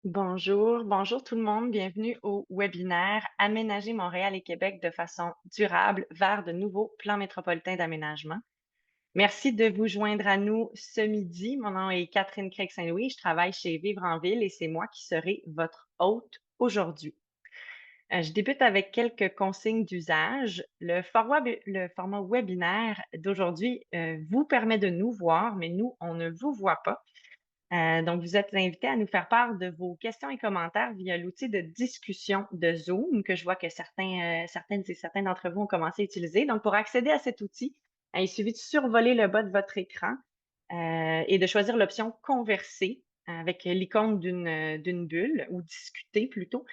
Bonjour tout le monde. Bienvenue au webinaire Aménager Montréal et Québec de façon durable vers de nouveaux plans métropolitains d'aménagement. Merci de vous joindre à nous ce midi. Mon nom est Catherine Craig-Saint-Louis. Je travaille chez Vivre en Ville et c'est moi qui serai votre hôte aujourd'hui. Je débute avec quelques consignes d'usage. Le format webinaire d'aujourd'hui vous permet de nous voir, mais nous, on ne vous voit pas. Donc, vous êtes invités à nous faire part de vos questions et commentaires via l'outil de discussion de Zoom que je vois que certaines et certains d'entre vous ont commencé à utiliser. Donc, pour accéder à cet outil, il suffit de survoler le bas de votre écran et de choisir l'option Converser avec l'icône d'une bulle ou discuter plutôt.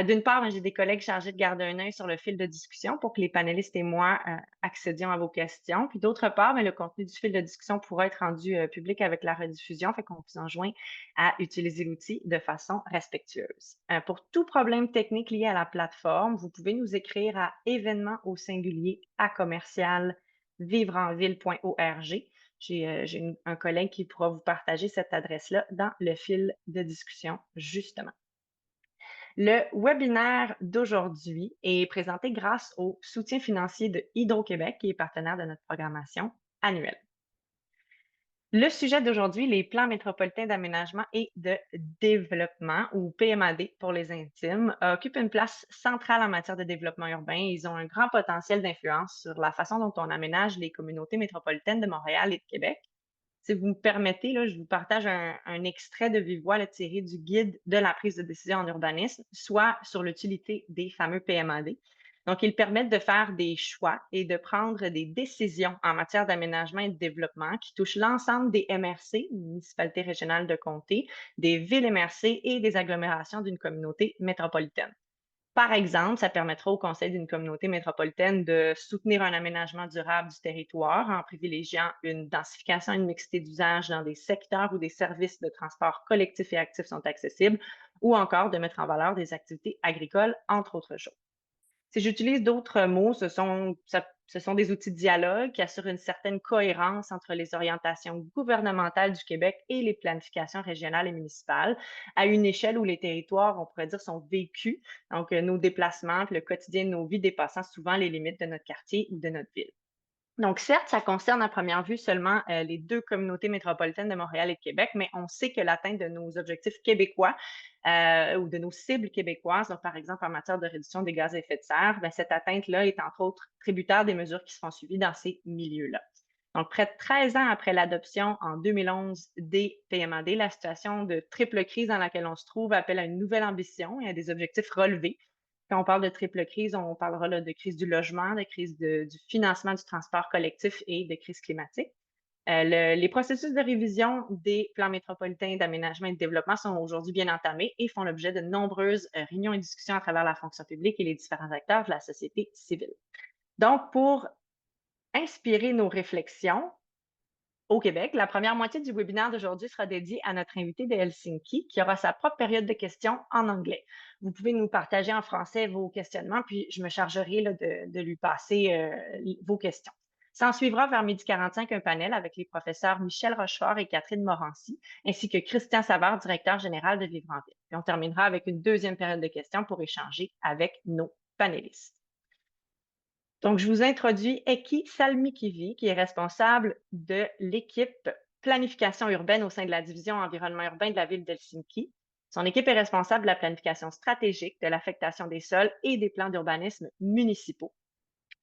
D'une part, j'ai des collègues chargés de garder un œil sur le fil de discussion pour que les panélistes et moi accédions à vos questions. Puis d'autre part, le contenu du fil de discussion pourra être rendu public avec la rediffusion, fait qu'on vous enjoint à utiliser l'outil de façon respectueuse. Pour tout problème technique lié à la plateforme, vous pouvez nous écrire à événement au singulier à commercial vivreenville.org. J'ai un collègue qui pourra vous partager cette adresse-là dans le fil de discussion, justement. Le webinaire d'aujourd'hui est présenté grâce au soutien financier de Hydro-Québec, qui est partenaire de notre programmation annuelle. Le sujet d'aujourd'hui, les plans métropolitains d'aménagement et de développement, ou PMAD pour les intimes, occupent une place centrale en matière de développement urbain. Ils ont un grand potentiel d'influence sur la façon dont on aménage les communautés métropolitaines de Montréal et de Québec. Si vous me permettez, là, je vous partage un extrait de vive voix tiré du guide de la prise de décision en urbanisme, soit sur l'utilité des fameux PMAD. Donc, ils permettent de faire des choix et de prendre des décisions en matière d'aménagement et de développement qui touchent l'ensemble des MRC, municipalités régionales de comté, des villes MRC et des agglomérations d'une communauté métropolitaine. Par exemple, ça permettra au conseil d'une communauté métropolitaine de soutenir un aménagement durable du territoire en privilégiant une densification et une mixité d'usage dans des secteurs où des services de transport collectif et actif sont accessibles, ou encore de mettre en valeur des activités agricoles, entre autres choses. Si j'utilise d'autres mots, ce sont des outils de dialogue qui assurent une certaine cohérence entre les orientations gouvernementales du Québec et les planifications régionales et municipales, à une échelle où les territoires, on pourrait dire, sont vécus, donc nos déplacements, puis le quotidien de nos vies dépassant souvent les limites de notre quartier ou de notre ville. Donc, certes, ça concerne à première vue seulement les deux communautés métropolitaines de Montréal et de Québec, mais on sait que l'atteinte de nos objectifs québécois ou de nos cibles québécoises, donc par exemple en matière de réduction des gaz à effet de serre, ben, cette atteinte-là est entre autres tributaire des mesures qui seront suivies dans ces milieux-là. Donc, près de 13 ans après l'adoption en 2011 des PMAD, la situation de triple crise dans laquelle on se trouve appelle à une nouvelle ambition et à des objectifs relevés. Quand on parle de triple crise, on parlera là, de crise du logement, de crise du financement du transport collectif et de crise climatique. Les processus de révision des plans métropolitains d'aménagement et de développement sont aujourd'hui bien entamés et font l'objet de nombreuses réunions et discussions à travers la fonction publique et les différents acteurs de la société civile. Donc, pour inspirer nos réflexions, au Québec, la première moitié du webinaire d'aujourd'hui sera dédiée à notre invité de Helsinki qui aura sa propre période de questions en anglais. Vous pouvez nous partager en français vos questionnements, puis je me chargerai là, de lui passer vos questions. S'en suivra vers 12h45 un panel avec les professeurs Michel Rochefort et Catherine Morancy, ainsi que Christian Savard, directeur général de Vivre en Ville. Puis on terminera avec une deuxième période de questions pour échanger avec nos panélistes. Donc, je vous introduis Eki Salmikivi, qui est responsable de l'équipe planification urbaine au sein de la division environnement urbain de la ville d'Helsinki. Son équipe est responsable de la planification stratégique, de l'affectation des sols et des plans d'urbanisme municipaux.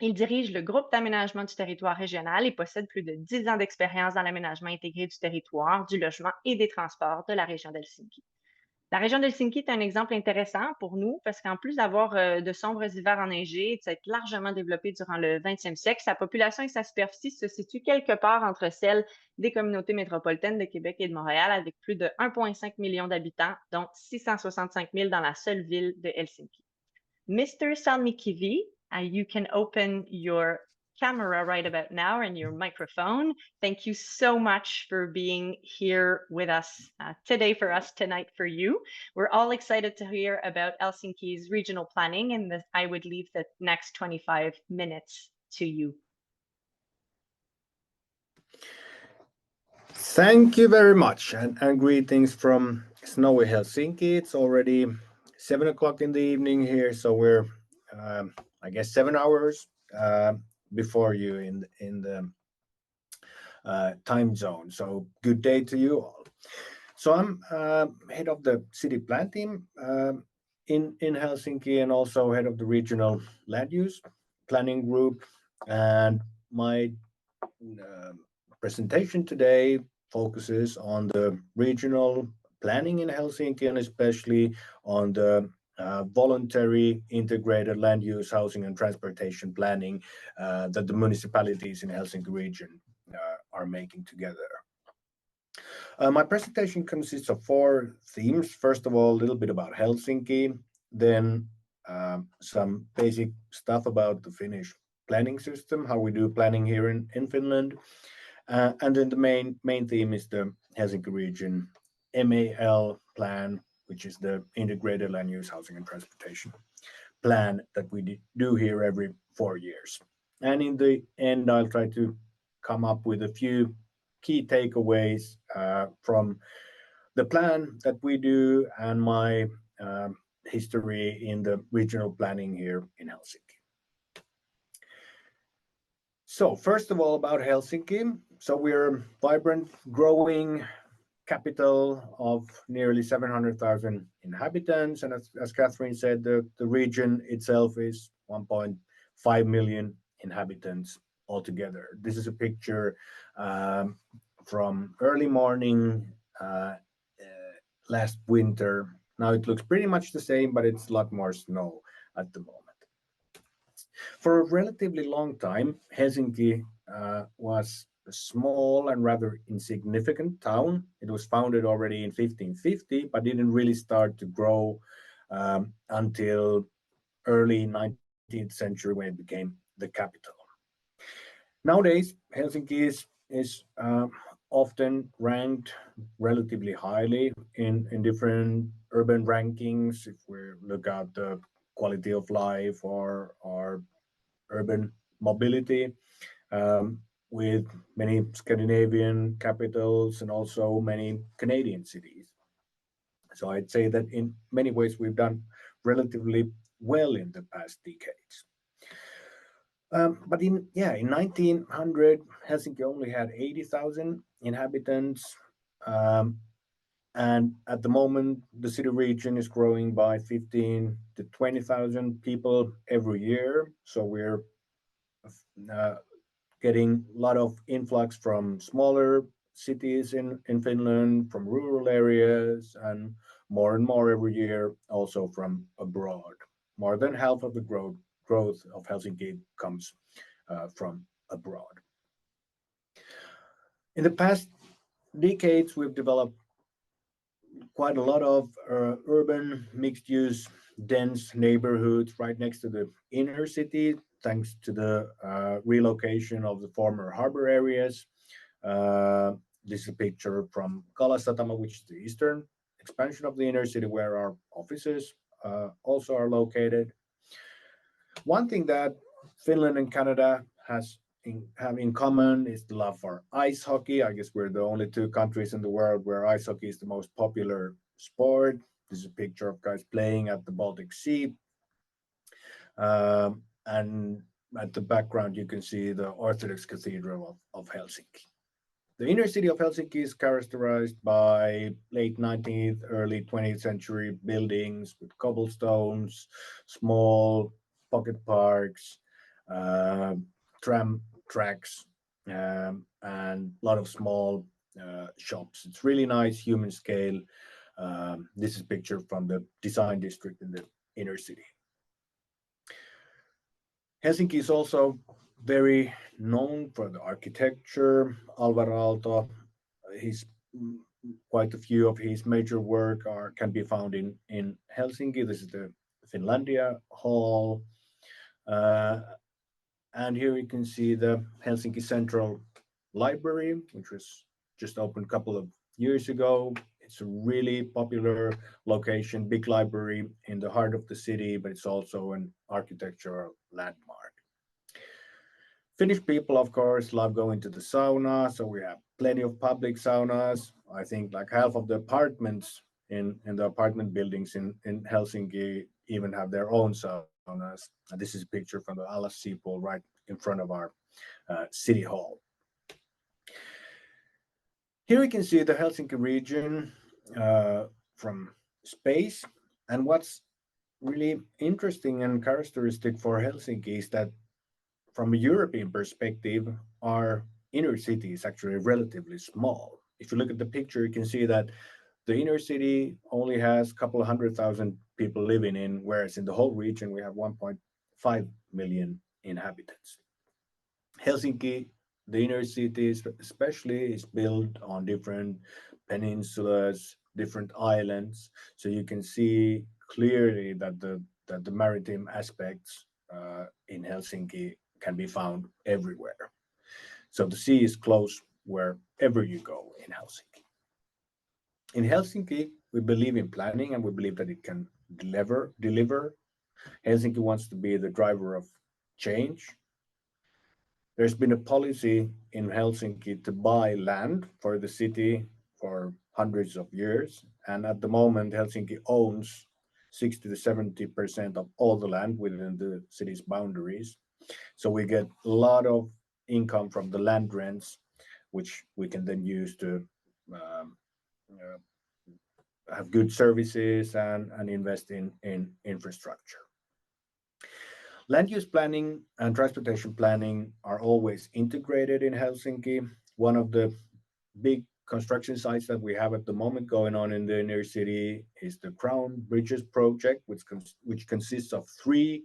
Il dirige le groupe d'aménagement du territoire régional et possède plus de 10 ans d'expérience dans l'aménagement intégré du territoire, du logement et des transports de la région d'Helsinki. La région d'Helsinki est un exemple intéressant pour nous parce qu'en plus d'avoir de sombres hivers enneigés et de s'être largement développée durant le 20e siècle, sa population et sa superficie se situent quelque part entre celles des communautés métropolitaines de Québec et de Montréal avec plus de 1,5 million d'habitants, dont 665 000 dans la seule ville de Helsinki. Mr. Salmikivi, you can open your camera right about now and your microphone. Thank you so much for being here with us today for us, tonight for you. We're all excited to hear about Helsinki's regional planning, and I would leave the next 25 minutes to you. Thank you very much, and greetings from snowy Helsinki. It's already 7 o'clock in the evening here, so we're I guess 7 hours before you in the time zone. So good day to you all. So I'm head of the city plan team in Helsinki, and also head of the regional land use planning group. And my presentation today focuses on the regional planning in Helsinki, and especially on the voluntary integrated land use, housing, and transportation planning that the municipalities in Helsinki region are making together. My presentation consists of 4 themes. First of all, a little bit about Helsinki, then some basic stuff about the Finnish planning system, how we do planning here in Finland, and then the main theme is the Helsinki region MAL plan, which is the integrated land use, housing, and transportation plan that we do here every 4 years. And in the end, I'll try to come up with a few key takeaways from the plan that we do and my history in the regional planning here in Helsinki. So first of all, about Helsinki. So we're a vibrant, growing capital of nearly 700,000 inhabitants. And as Catherine said, the region itself is 1.5 million inhabitants altogether. This is a picture from early morning last winter. Now it looks pretty much the same, but it's a lot more snow at the moment. For a relatively long time, Helsinki was a small and rather insignificant town. It was founded already in 1550, but didn't really start to grow until early 19th century when it became the capital. Nowadays, Helsinki is often ranked relatively highly in different urban rankings. If we look at the quality of life or urban mobility, with many Scandinavian capitals and also many Canadian cities. So I'd say that in many ways we've done relatively well in the past decades. But in 1900, Helsinki only had 80,000 inhabitants. And at the moment, the city region is growing by 15 to 20,000 people every year. So we're getting a lot of influx from smaller cities in Finland, from rural areas, and more every year also from abroad. More than half of the growth of Helsinki comes from abroad. In the past decades, we've developed quite a lot of urban mixed-use dense neighborhoods right next to the inner city, thanks to the relocation of the former harbor areas. This is a picture from Kalasatama, which is the eastern expansion of the inner city, where our offices also are located. One thing that Finland and Canada have in common is the love for ice hockey. I guess we're the only 2 countries in the world where ice hockey is the most popular sport. This is a picture of guys playing at the Baltic Sea. And at the background, you can see the Orthodox Cathedral of Helsinki. The inner city of Helsinki is characterized by late 19th, early 20th century buildings with cobblestones, small pocket parks, tram tracks, and a lot of small shops. It's really nice human scale. This is a picture from the design district in the inner city. Helsinki is also very known for the architecture. Alvar Aalto, quite a few of his major work can be found in Helsinki. This is the Finlandia Hall. And here you can see the Helsinki Central Library, which was just opened a couple of years ago. It's a really popular location, big library in the heart of the city, but it's also an architectural landmark. Finnish people, of course, love going to the sauna, so we have plenty of public saunas. I think like half of the apartments in the apartment buildings in Helsinki even have their own saunas. And this is a picture from the Alas Sea Pool right in front of our city hall. Here we can see the Helsinki region from space. And what's really interesting and characteristic for Helsinki is that from a European perspective, our inner city is actually relatively small. If you look at the picture, you can see that the inner city only has a couple of 100,000 people living in, whereas in the whole region we have 1.5 million inhabitants. Helsinki, the inner city especially, is built on different peninsulas, different islands, so you can see clearly that the maritime aspects in Helsinki can be found everywhere. So the sea is close wherever you go in Helsinki. In Helsinki, we believe in planning and we believe that it can deliver. Helsinki wants to be the driver of change. There's been a policy in Helsinki to buy land for the city for hundreds of years. And at the moment, Helsinki owns 60 to 70% of all the land within the city's boundaries. So we get a lot of income from the land rents, which we can then use to have good services and invest in infrastructure. Land use planning and transportation planning are always integrated in Helsinki. One of the big construction sites that we have at the moment going on in the inner city is the Crown Bridges project, which consists of three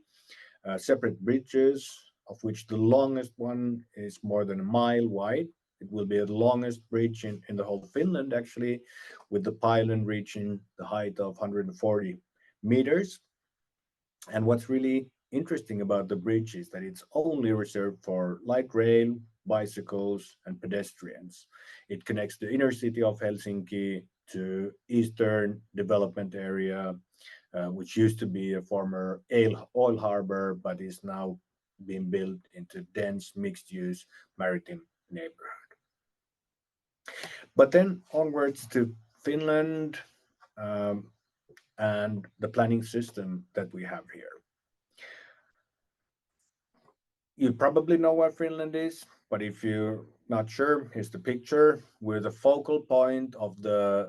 separate bridges, of which the longest one is more than a mile wide. It will be the longest bridge in the whole Finland, actually, with the pylon reaching the height of 140 meters. And what's really interesting about the bridge is that it's only reserved for light rail, bicycles, and pedestrians. It connects the inner city of Helsinki to Eastern Development Area, which used to be a former oil harbor, but is now being built into dense mixed-use maritime neighborhood. But then onwards to Finland and the planning system that we have here. You probably know what Finland is, but if you're not sure, here's the picture. We're the focal point of the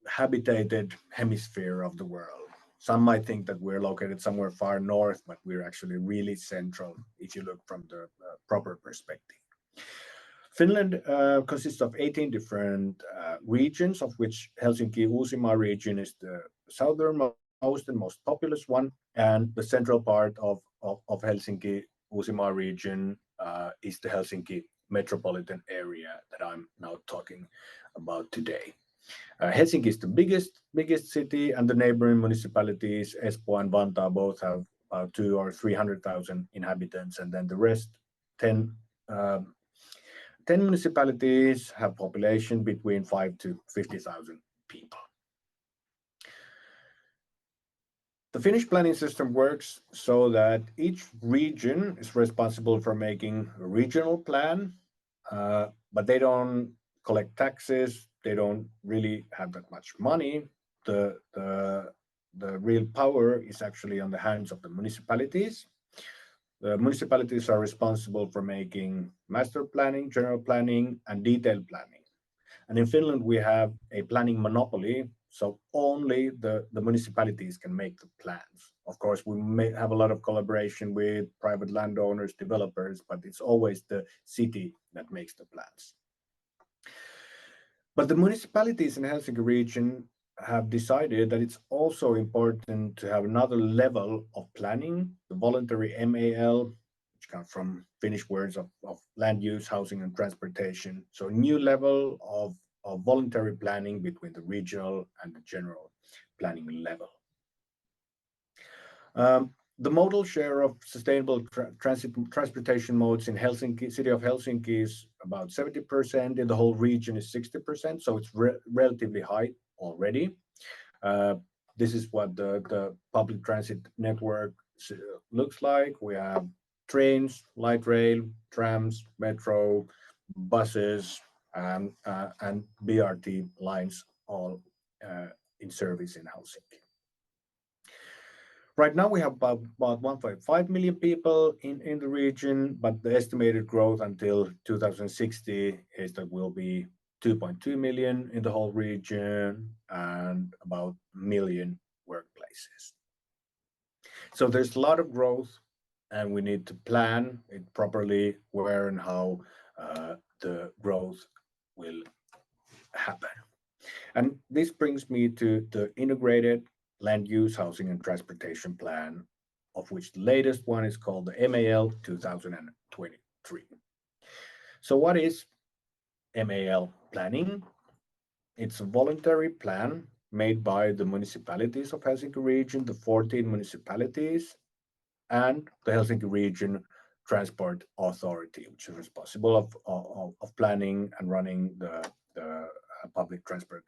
habitated hemisphere of the world. Some might think that we're located somewhere far north, but we're actually really central if you look from the proper perspective. Finland consists of 18 different regions, of which Helsinki-Uusimaa region is the southernmost and most populous one, and the central part of Helsinki-Uusimaa region is the Helsinki metropolitan area that I'm now talking about today. Helsinki is the biggest city, and the neighboring municipalities, Espoo and Vantaa, both have about 200,000 or 300,000 inhabitants, and then the rest, 10 municipalities have population between 5 to 50,000 people. The Finnish planning system works so that each region is responsible for making a regional plan, but they don't collect taxes. They don't really have that much money. The real power is actually on the hands of the municipalities. The municipalities are responsible for making master planning, general planning, and detailed planning. And in Finland, we have a planning monopoly, so only the municipalities can make the plans. Of course, we may have a lot of collaboration with private landowners, developers, but it's always the city that makes the plans. But the municipalities in Helsinki region have decided that it's also important to have another level of planning, the voluntary MAL, which comes from Finnish words of land use, housing, and transportation. So a new level of voluntary planning between the regional and the general planning level. The modal share of sustainable transportation modes in Helsinki, city of Helsinki, is about 70%. In the whole region is 60%, so it's relatively high already. This is what the public transit network looks like. We have trains, light rail, trams, metro, buses, and BRT lines all in service in Helsinki. Right now, we have about 1.5 million people in the region, but the estimated growth until 2060 is that will be 2.2 million in the whole region and about a million workplaces. So there's a lot of growth, and we need to plan it properly where and how the growth will happen. And this brings me to the integrated land use, housing, and transportation plan, of which the latest one is called the MAL 2023. So what is MAL planning? It's a voluntary plan made by the municipalities of Helsinki region, the 14 municipalities, and the Helsinki region Transport Authority, which is responsible of planning and running the public transport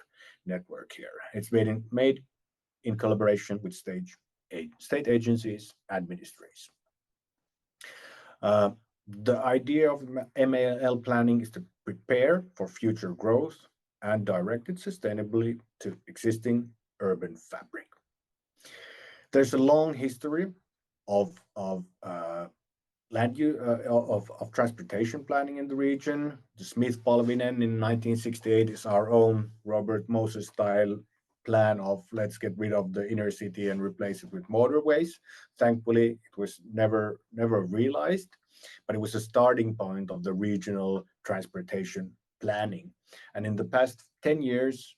network here. It's made in collaboration with state agencies and ministries. The idea of MAL planning is to prepare for future growth and direct it sustainably to existing urban fabric. There's a long history of land use of transportation planning in the region. The Smith-Polvinen in 1968 is our own Robert Moses style plan of let's get rid of the inner city and replace it with motorways. Thankfully, it was never realized, but it was a starting point of the regional transportation planning. And in the past 10 years,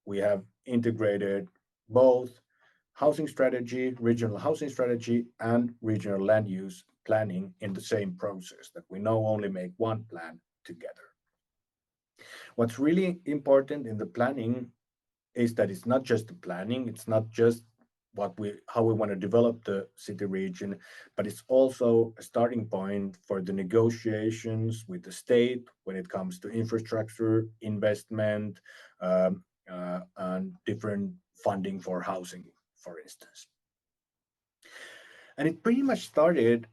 we have integrated both housing strategy, regional housing strategy, and regional land use planning in the same process, that we now only make one plan together. What's really important in the planning is that it's not just the planning, it's not just how we want to develop the city region, but it's also a starting point for the negotiations with the state when it comes to infrastructure, investment, and different funding for housing, for instance. And it pretty much started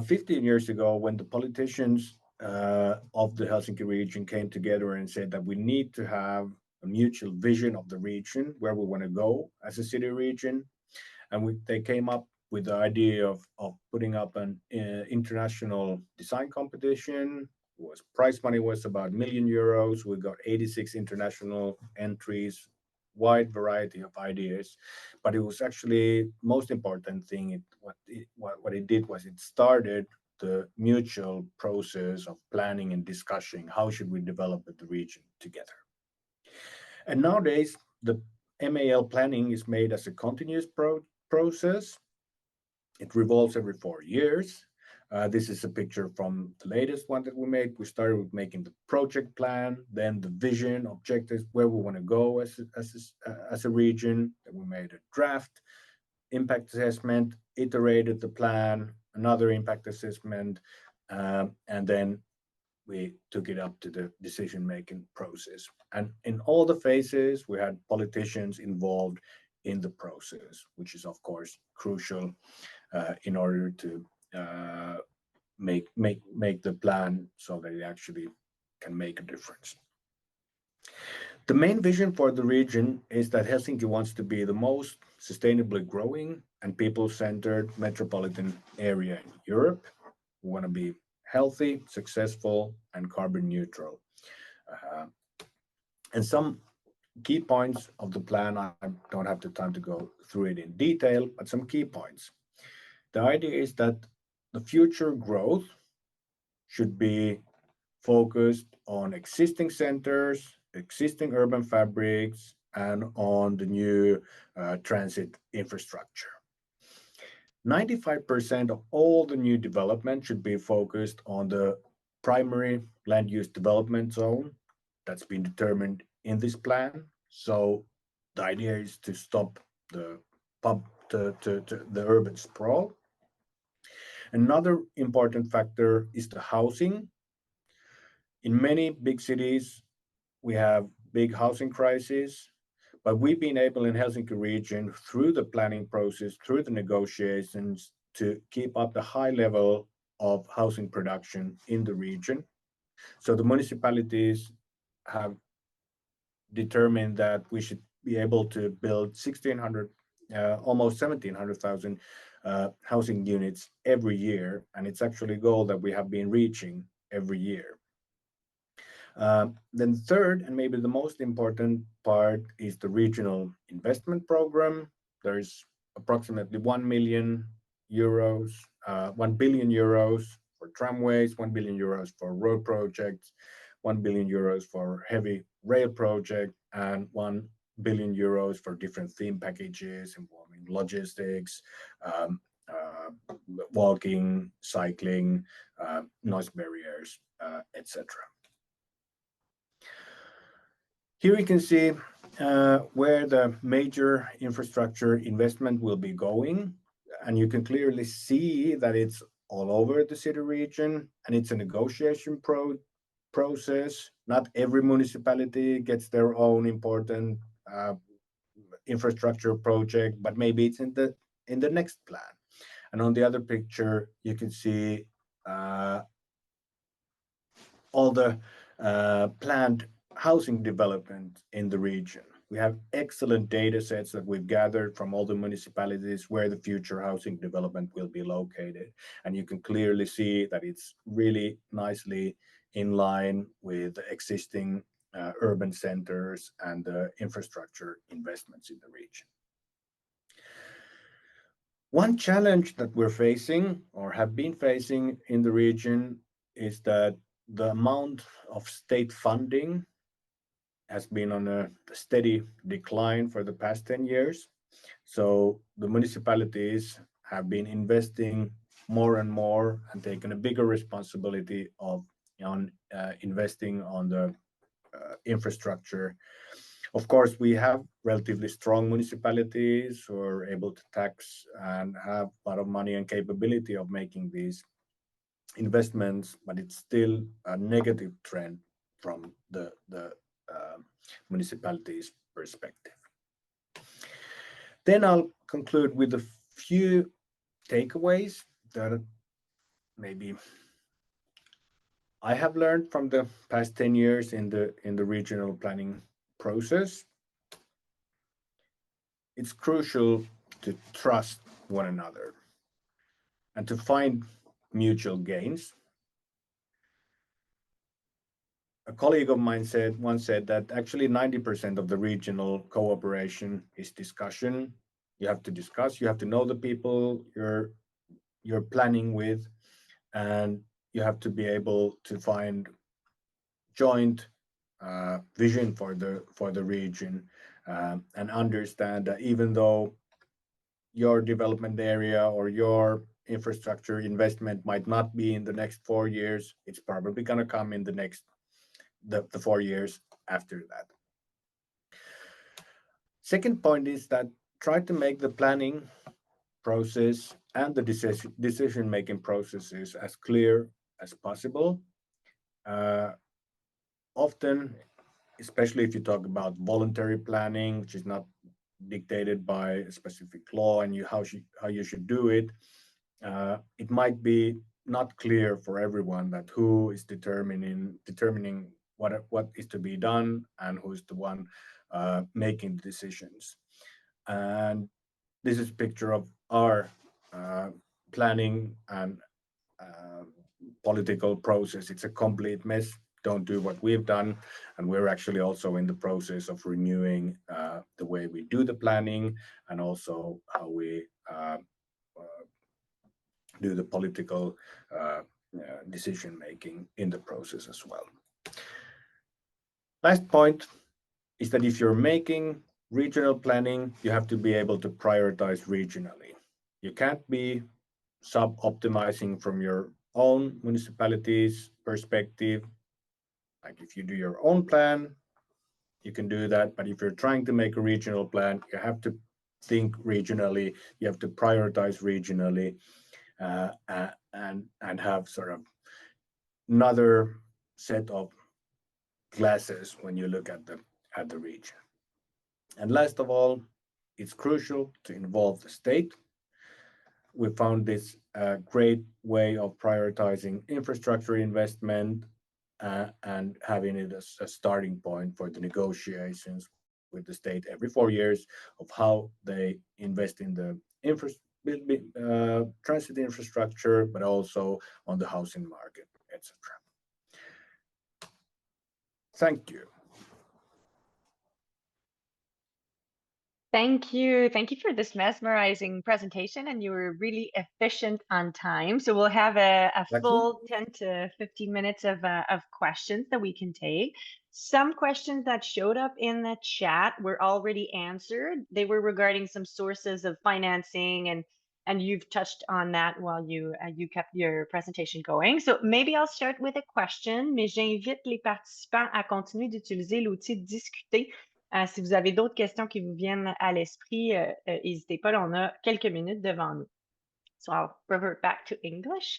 15 years ago when the politicians of the Helsinki region came together and said that we need to have a mutual vision of the region, where we want to go as a city region. And they came up with the idea of putting up an international design competition. Prize money was about €1 million. We got 86 international entries, wide variety of ideas. But it was actually most important thing, what it did was it started the mutual process of planning and discussing how should we develop the region together. And nowadays, the MAL planning is made as a continuous process. It revolves every 4 years. This is a picture from the latest one that we made. We started with making the project plan, then the vision, objectives, where we want to go as a region. Then we made a draft, impact assessment, iterated the plan, another impact assessment, and then we took it up to the decision-making process. And in all the phases, we had politicians involved in the process, which is, of course, crucial in order to make the plan so that it actually can make a difference. The main vision for the region is that Helsinki wants to be the most sustainably growing and people-centered metropolitan area in Europe. We want to be healthy, successful, and carbon neutral. And some key points of the plan, I don't have the time to go through it in detail, but some key points. The idea is that the future growth should be focused on existing centers, existing urban fabrics, and on the new transit infrastructure. 95% of all the new development should be focused on the primary land use development zone that's been determined in this plan. So the idea is to stop the urban sprawl. Another important factor is the housing. In many big cities, we have big housing crises, but we've been able in Helsinki region through the planning process, through the negotiations, to keep up the high level of housing production in the region. So the municipalities have determined that we should be able to build 1,600, almost 1,700,000 housing units every year, and it's actually a goal that we have been reaching every year. Then third, and maybe the most important part, is the regional investment program. There's approximately 1 million euros, 1 billion euros for tramways, 1 billion euros for road projects, 1 billion euros for heavy rail project, and 1 billion euros for different theme packages involving logistics, walking, cycling, noise barriers, etc. Here we can see where the major infrastructure investment will be going, and you can clearly see that it's all over the city region, and it's a negotiation process. Not every municipality gets their own important infrastructure project, but maybe it's in the next plan. And on the other picture, you can see all the planned housing development in the region. We have excellent data sets that we've gathered from all the municipalities where the future housing development will be located. And you can clearly see that it's really nicely in line with existing urban centers and the infrastructure investments in the region. One challenge that we're facing or have been facing in the region is that the amount of state funding has been on a steady decline for the past 10 years. So the municipalities have been investing more and more and taken a bigger responsibility on investing on the infrastructure. Of course, we have relatively strong municipalities who are able to tax and have a lot of money and capability of making these investments, but it's still a negative trend from the municipalities' perspective. Then I'll conclude with a few takeaways that maybe I have learned from the past 10 years in the regional planning process. It's crucial to trust one another and to find mutual gains. A colleague of mine once said that actually 90% of the regional cooperation is discussion. You have to discuss, you have to know the people you're planning with, and you have to be able to find joint vision for the region, and understand that even though your development area or your infrastructure investment might not be in the next 4 years, it's probably going to come in the 4 years after that. Second point is that try to make the planning process and the decision-making processes as clear as possible. Often, especially if you talk about voluntary planning, which is not dictated by a specific law and how you should do it, it might be not clear for everyone that who is determining what is to be done and who's the one making the decisions. And this is a picture of our planning and political process. It's a complete mess. Don't do what we've done, and we're actually also in the process of renewing the way we do the planning and also how we do the political decision making in the process as well. Last point is that if you're making regional planning, you have to be able to prioritize regionally. You can't be sub-optimizing from your own municipality's perspective. Like if you do your own plan, you can do that. But if you're trying to make a regional plan, you have to think regionally, you have to prioritize regionally, and have sort of another set of glasses when you look at the region. And last of all, it's crucial to involve the state. We found this a great way of prioritizing infrastructure investment and having it as a starting point for the negotiations with the state every 4 years of how they invest in the transit infrastructure, but also on the housing market, etc. Thank you. Thank you. Thank you for this mesmerizing presentation, and you were really efficient on time. So we'll have a full 10 to 15 minutes of questions that we can take. Some questions that showed up in the chat were already answered. They were regarding some sources of financing, and you've touched on that while you kept your presentation going. So maybe I'll start with a question, mais j'invite les participants à continuer d'utiliser l'outil de discuter. Si vous avez d'autres questions qui vous viennent à l'esprit, n'hésitez pas, là, on a quelques minutes devant nous. So I'll revert back to English.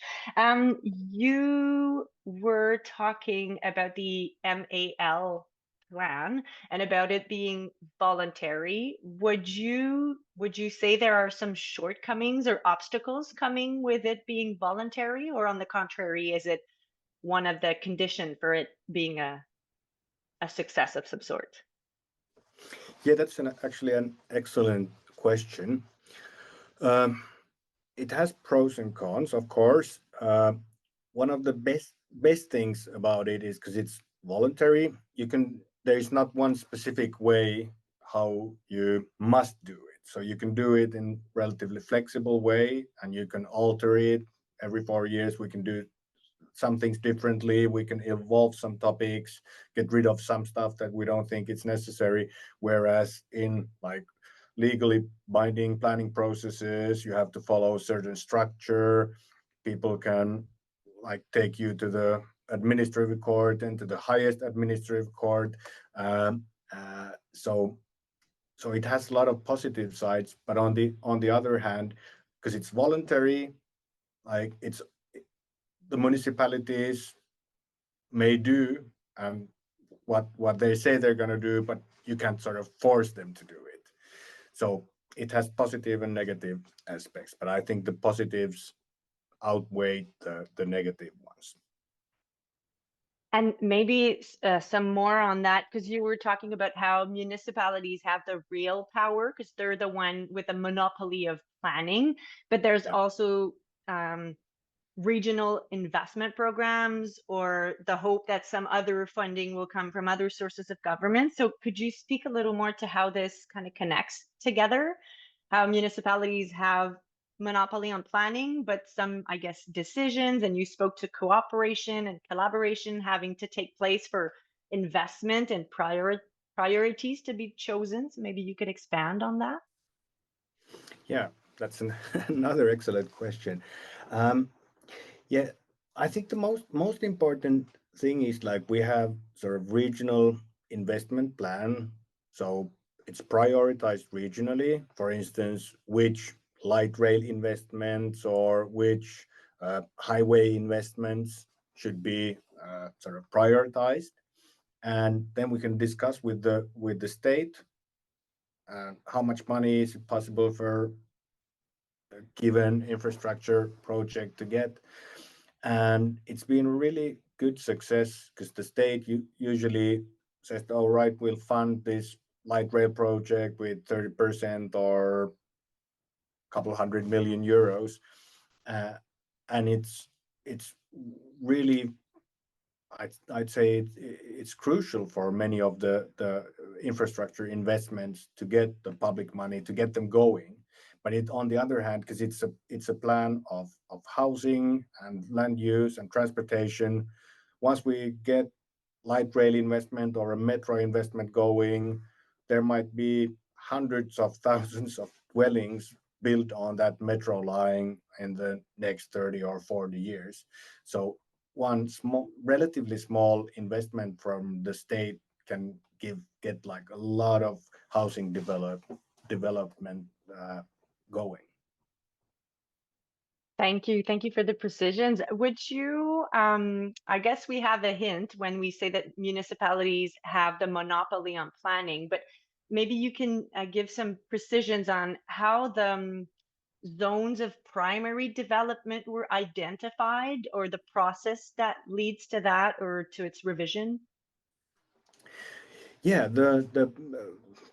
You were talking about the MAL plan and about it being voluntary. Would you say there are some shortcomings or obstacles coming with it being voluntary, or on the contrary, is it one of the conditions for it being a success of some sort? Yeah, that's actually an excellent question. It has pros and cons, of course. One of the best things about it is because it's voluntary. There is not one specific way how you must do it. So you can do it in relatively flexible way, and you can alter it every 4 years. We can do some things differently. We can evolve some topics, get rid of some stuff that we don't think it's necessary. Whereas in like legally binding planning processes, you have to follow a certain structure. People can like take you to the administrative court and to the highest administrative court. So it has a lot of positive sides, but on the other hand, because it's voluntary, like the municipalities may do what they say they're going to do, but you can't sort of force them to do it. So it has positive and negative aspects, but I think the positives outweigh the negative ones. And maybe some more on that, because you were talking about how municipalities have the real power because they're the one with a monopoly of planning, but there's also regional investment programs or the hope that some other funding will come from other sources of government. So could you speak a little more to how this kind of connects together, how municipalities have monopoly on planning, but some, I guess, decisions, and you spoke to cooperation and collaboration having to take place for investment and priorities to be chosen. So maybe you could expand on that. Yeah, that's another excellent question. Yeah, I think the most important thing is like we have sort of regional investment plan. So it's prioritized regionally, for instance, which light rail investments or which highway investments should be sort of prioritized. And then we can discuss with the state how much money is it possible for a given infrastructure project to get. And it's been really good success because the state usually says, all right, we'll fund this light rail project with 30% or a couple $100 million. And it's really, I'd say it's crucial for many of the infrastructure investments to get the public money, to get them going. But on the other hand, because it's a plan of housing and land use and transportation, once we get light rail investment or a metro investment going, there might be hundreds of thousands of dwellings built on that metro line in the next 30 or 40 years. So one relatively small investment from the state can get like a lot of housing development going. Thank you. Thank you for the precisions. Would you, I guess we have a hint when we say that municipalities have the monopoly on planning, but maybe you can give some precisions on how zones of primary development were identified, or the process that leads to that or to its revision? Yeah, the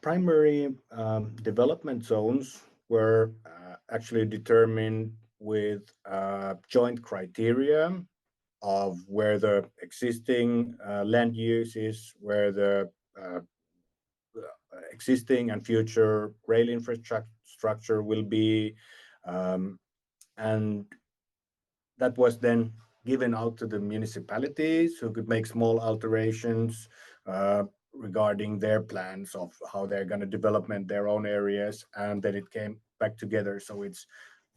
primary development zones were actually determined with joint criteria of where the existing land use is, where the existing and future rail infrastructure will be, um, and that was then given out to the municipalities who could make small alterations regarding their plans of how they're going to development their own areas, and then it came back together. So it's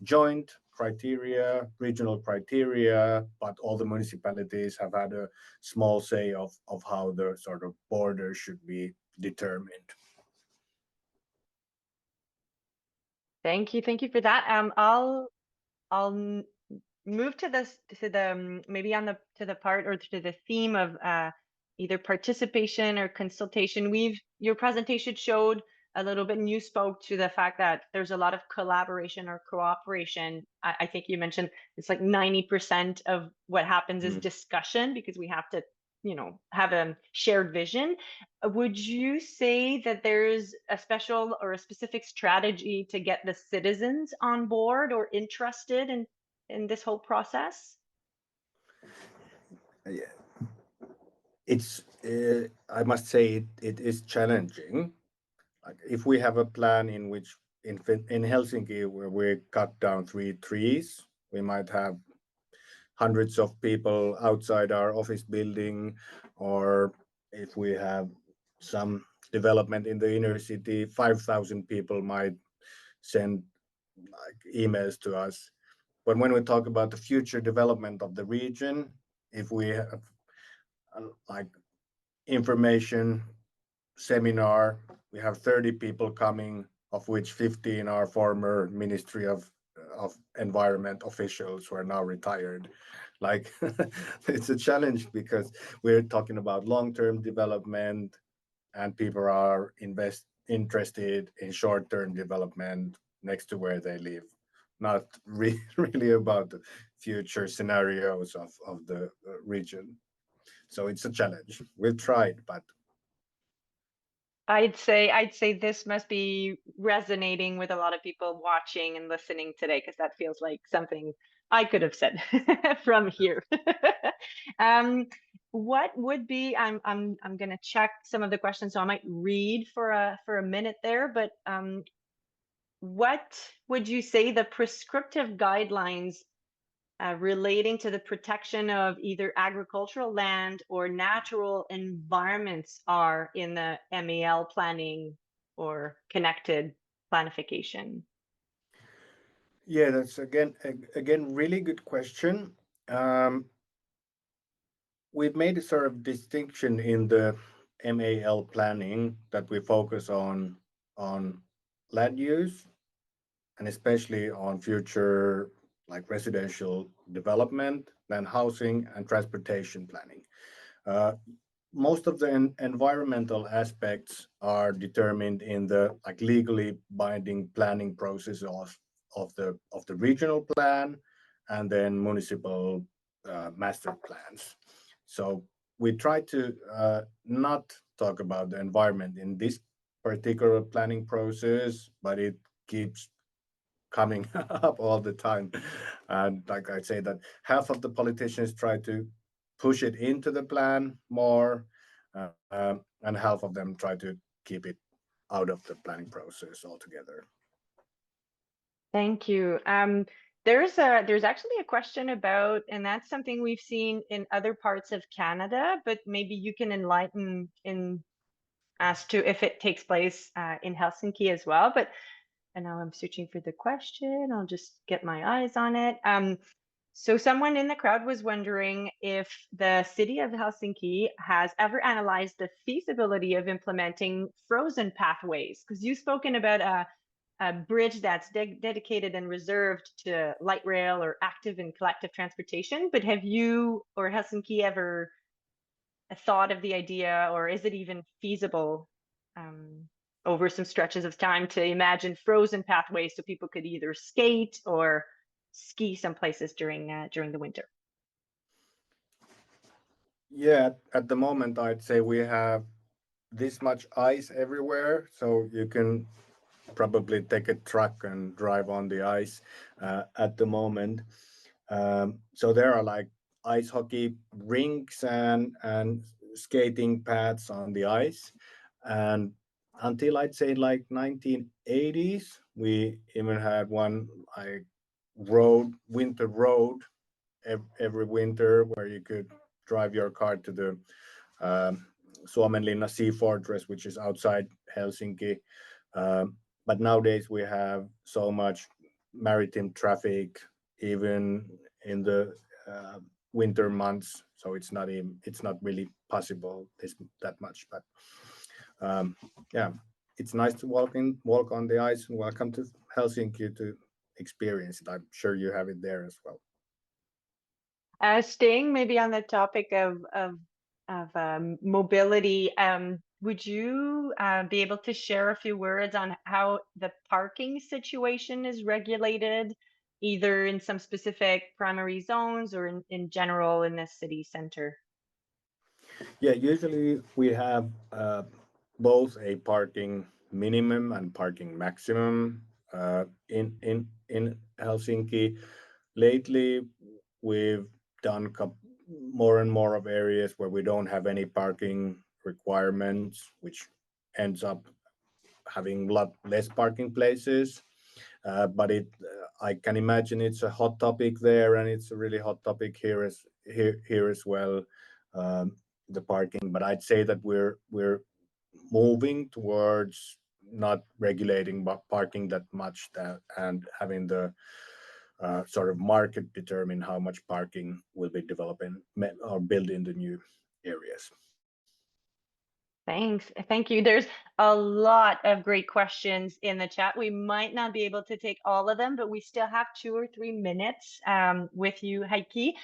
joint criteria, regional criteria, but all the municipalities have had a small say of how the sort of border should be determined. Thank you for that. I'll move to this to the maybe on the to the part or to the theme of either participation or consultation. Your presentation showed a little bit, and you spoke to the fact that there's a lot of collaboration or cooperation. I think you mentioned it's like 90% of what happens is discussion, because we have to, have a shared vision. Would you say that there's a special or a specific strategy to get the citizens on board or interested in this whole process? Yeah. It's I must say it is challenging. Like if we have a plan in which in Helsinki where we cut down 3 trees, we might have hundreds of people outside our office building, or if we have some development in the inner city, 5,000 people might send like emails to us. But when we talk about the future development of the region, if we have like information seminar, we have 30 people coming, of which 15 are former Ministry of Environment officials who are now retired. Like it's a challenge because we're talking about long-term development, and people are interested in short-term development next to where they live, not really about the future scenarios of the region. So it's a challenge. We've tried, but I'd say this must be resonating with a lot of people watching and listening today, because that feels like something I could have said from here. What would be I'm gonna check some of the questions, so I might read for a minute there, but what would you say the prescriptive guidelines relating to the protection of either agricultural land or natural environments are in the MAL planning or connected planification? yeah, that's again really good question. Um, we've made a sort of distinction in the MAL planning that we focus on land use, and especially on future like residential development, then housing and transportation planning. Uh, most of the environmental aspects are determined in the like legally binding planning process of the regional plan and then municipal master plans. So we try to not talk about the environment in this particular planning process, but it keeps coming up all the time. And like I say, that half of the politicians try to push it into the plan more, and half of them try to keep it out of the planning process altogether. Thank you. There's actually a question about, and that's something we've seen in other parts of Canada, but maybe you can enlighten in as to if it takes place in Helsinki as well. But and now I'm searching for the question. I'll just get my eyes on it. So someone in the crowd was wondering if the city of Helsinki has ever analyzed the feasibility of implementing frozen pathways, because you've spoken about a bridge that's dedicated and reserved to light rail or active and collective transportation. But have you or Helsinki ever thought of the idea, or is it even feasible? over some stretches of time to imagine frozen pathways so people could either skate or ski some places during the winter. Yeah, at the moment, I'd say we have this much ice everywhere, so you can probably take a truck and drive on the ice at the moment. So there are like ice hockey rinks and skating paths on the ice. And until I'd say like 1980s, we even had one like winter road every winter where you could drive your car to the Suomenlinna Sea Fortress, which is outside Helsinki. But nowadays we have so much maritime traffic, even in the winter months. So it's not really possible that much. But yeah, it's nice to walk on the ice, and welcome to Helsinki to experience it. I'm sure you have it there as well. Staying maybe on the topic of mobility, would you be able to share a few words on how the parking situation is regulated, either in some specific primary zones or in general in the city center? Yeah, usually we have both a parking minimum and parking maximum in Helsinki. Lately, we've done more and more of areas where we don't have any parking requirements, which ends up having a lot less parking places. But I can imagine it's a hot topic there, and it's a really hot topic here as well. The parking, but I'd say that we're moving towards not regulating parking that much, and having the sort of market determine how much parking will be developing or built in the new areas. Thanks. Thank you. There's a lot of great questions in the chat. We might not be able to take all of them, but we still have 2 or 3 minutes with you, Heikki.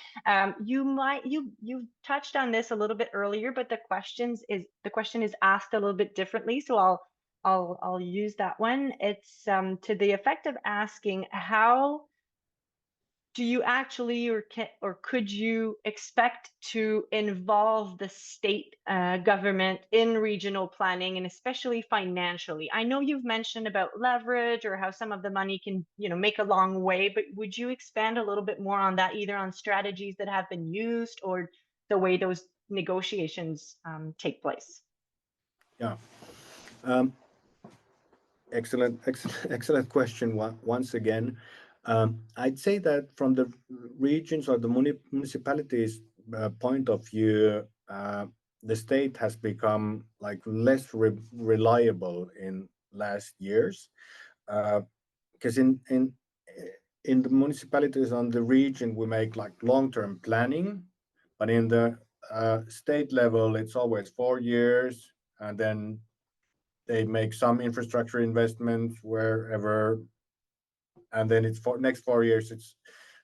You touched on this a little bit earlier, but the question is asked a little bit differently. So I'll use that one. It's to the effect of asking, how do you actually or could you expect to involve the state government in regional planning, and especially financially? I know you've mentioned about leverage or how some of the money can make a long way, but would you expand a little bit more on that, either on strategies that have been used or the way those negotiations take place? Yeah. Excellent question once again. I'd say that from the regions or the municipalities' point of view, the state has become like less reliable in last years, because in the municipalities on the region we make like long-term planning, but in the state level it's always 4 years, and then they make some infrastructure investments wherever, and then it's for next 4 years it's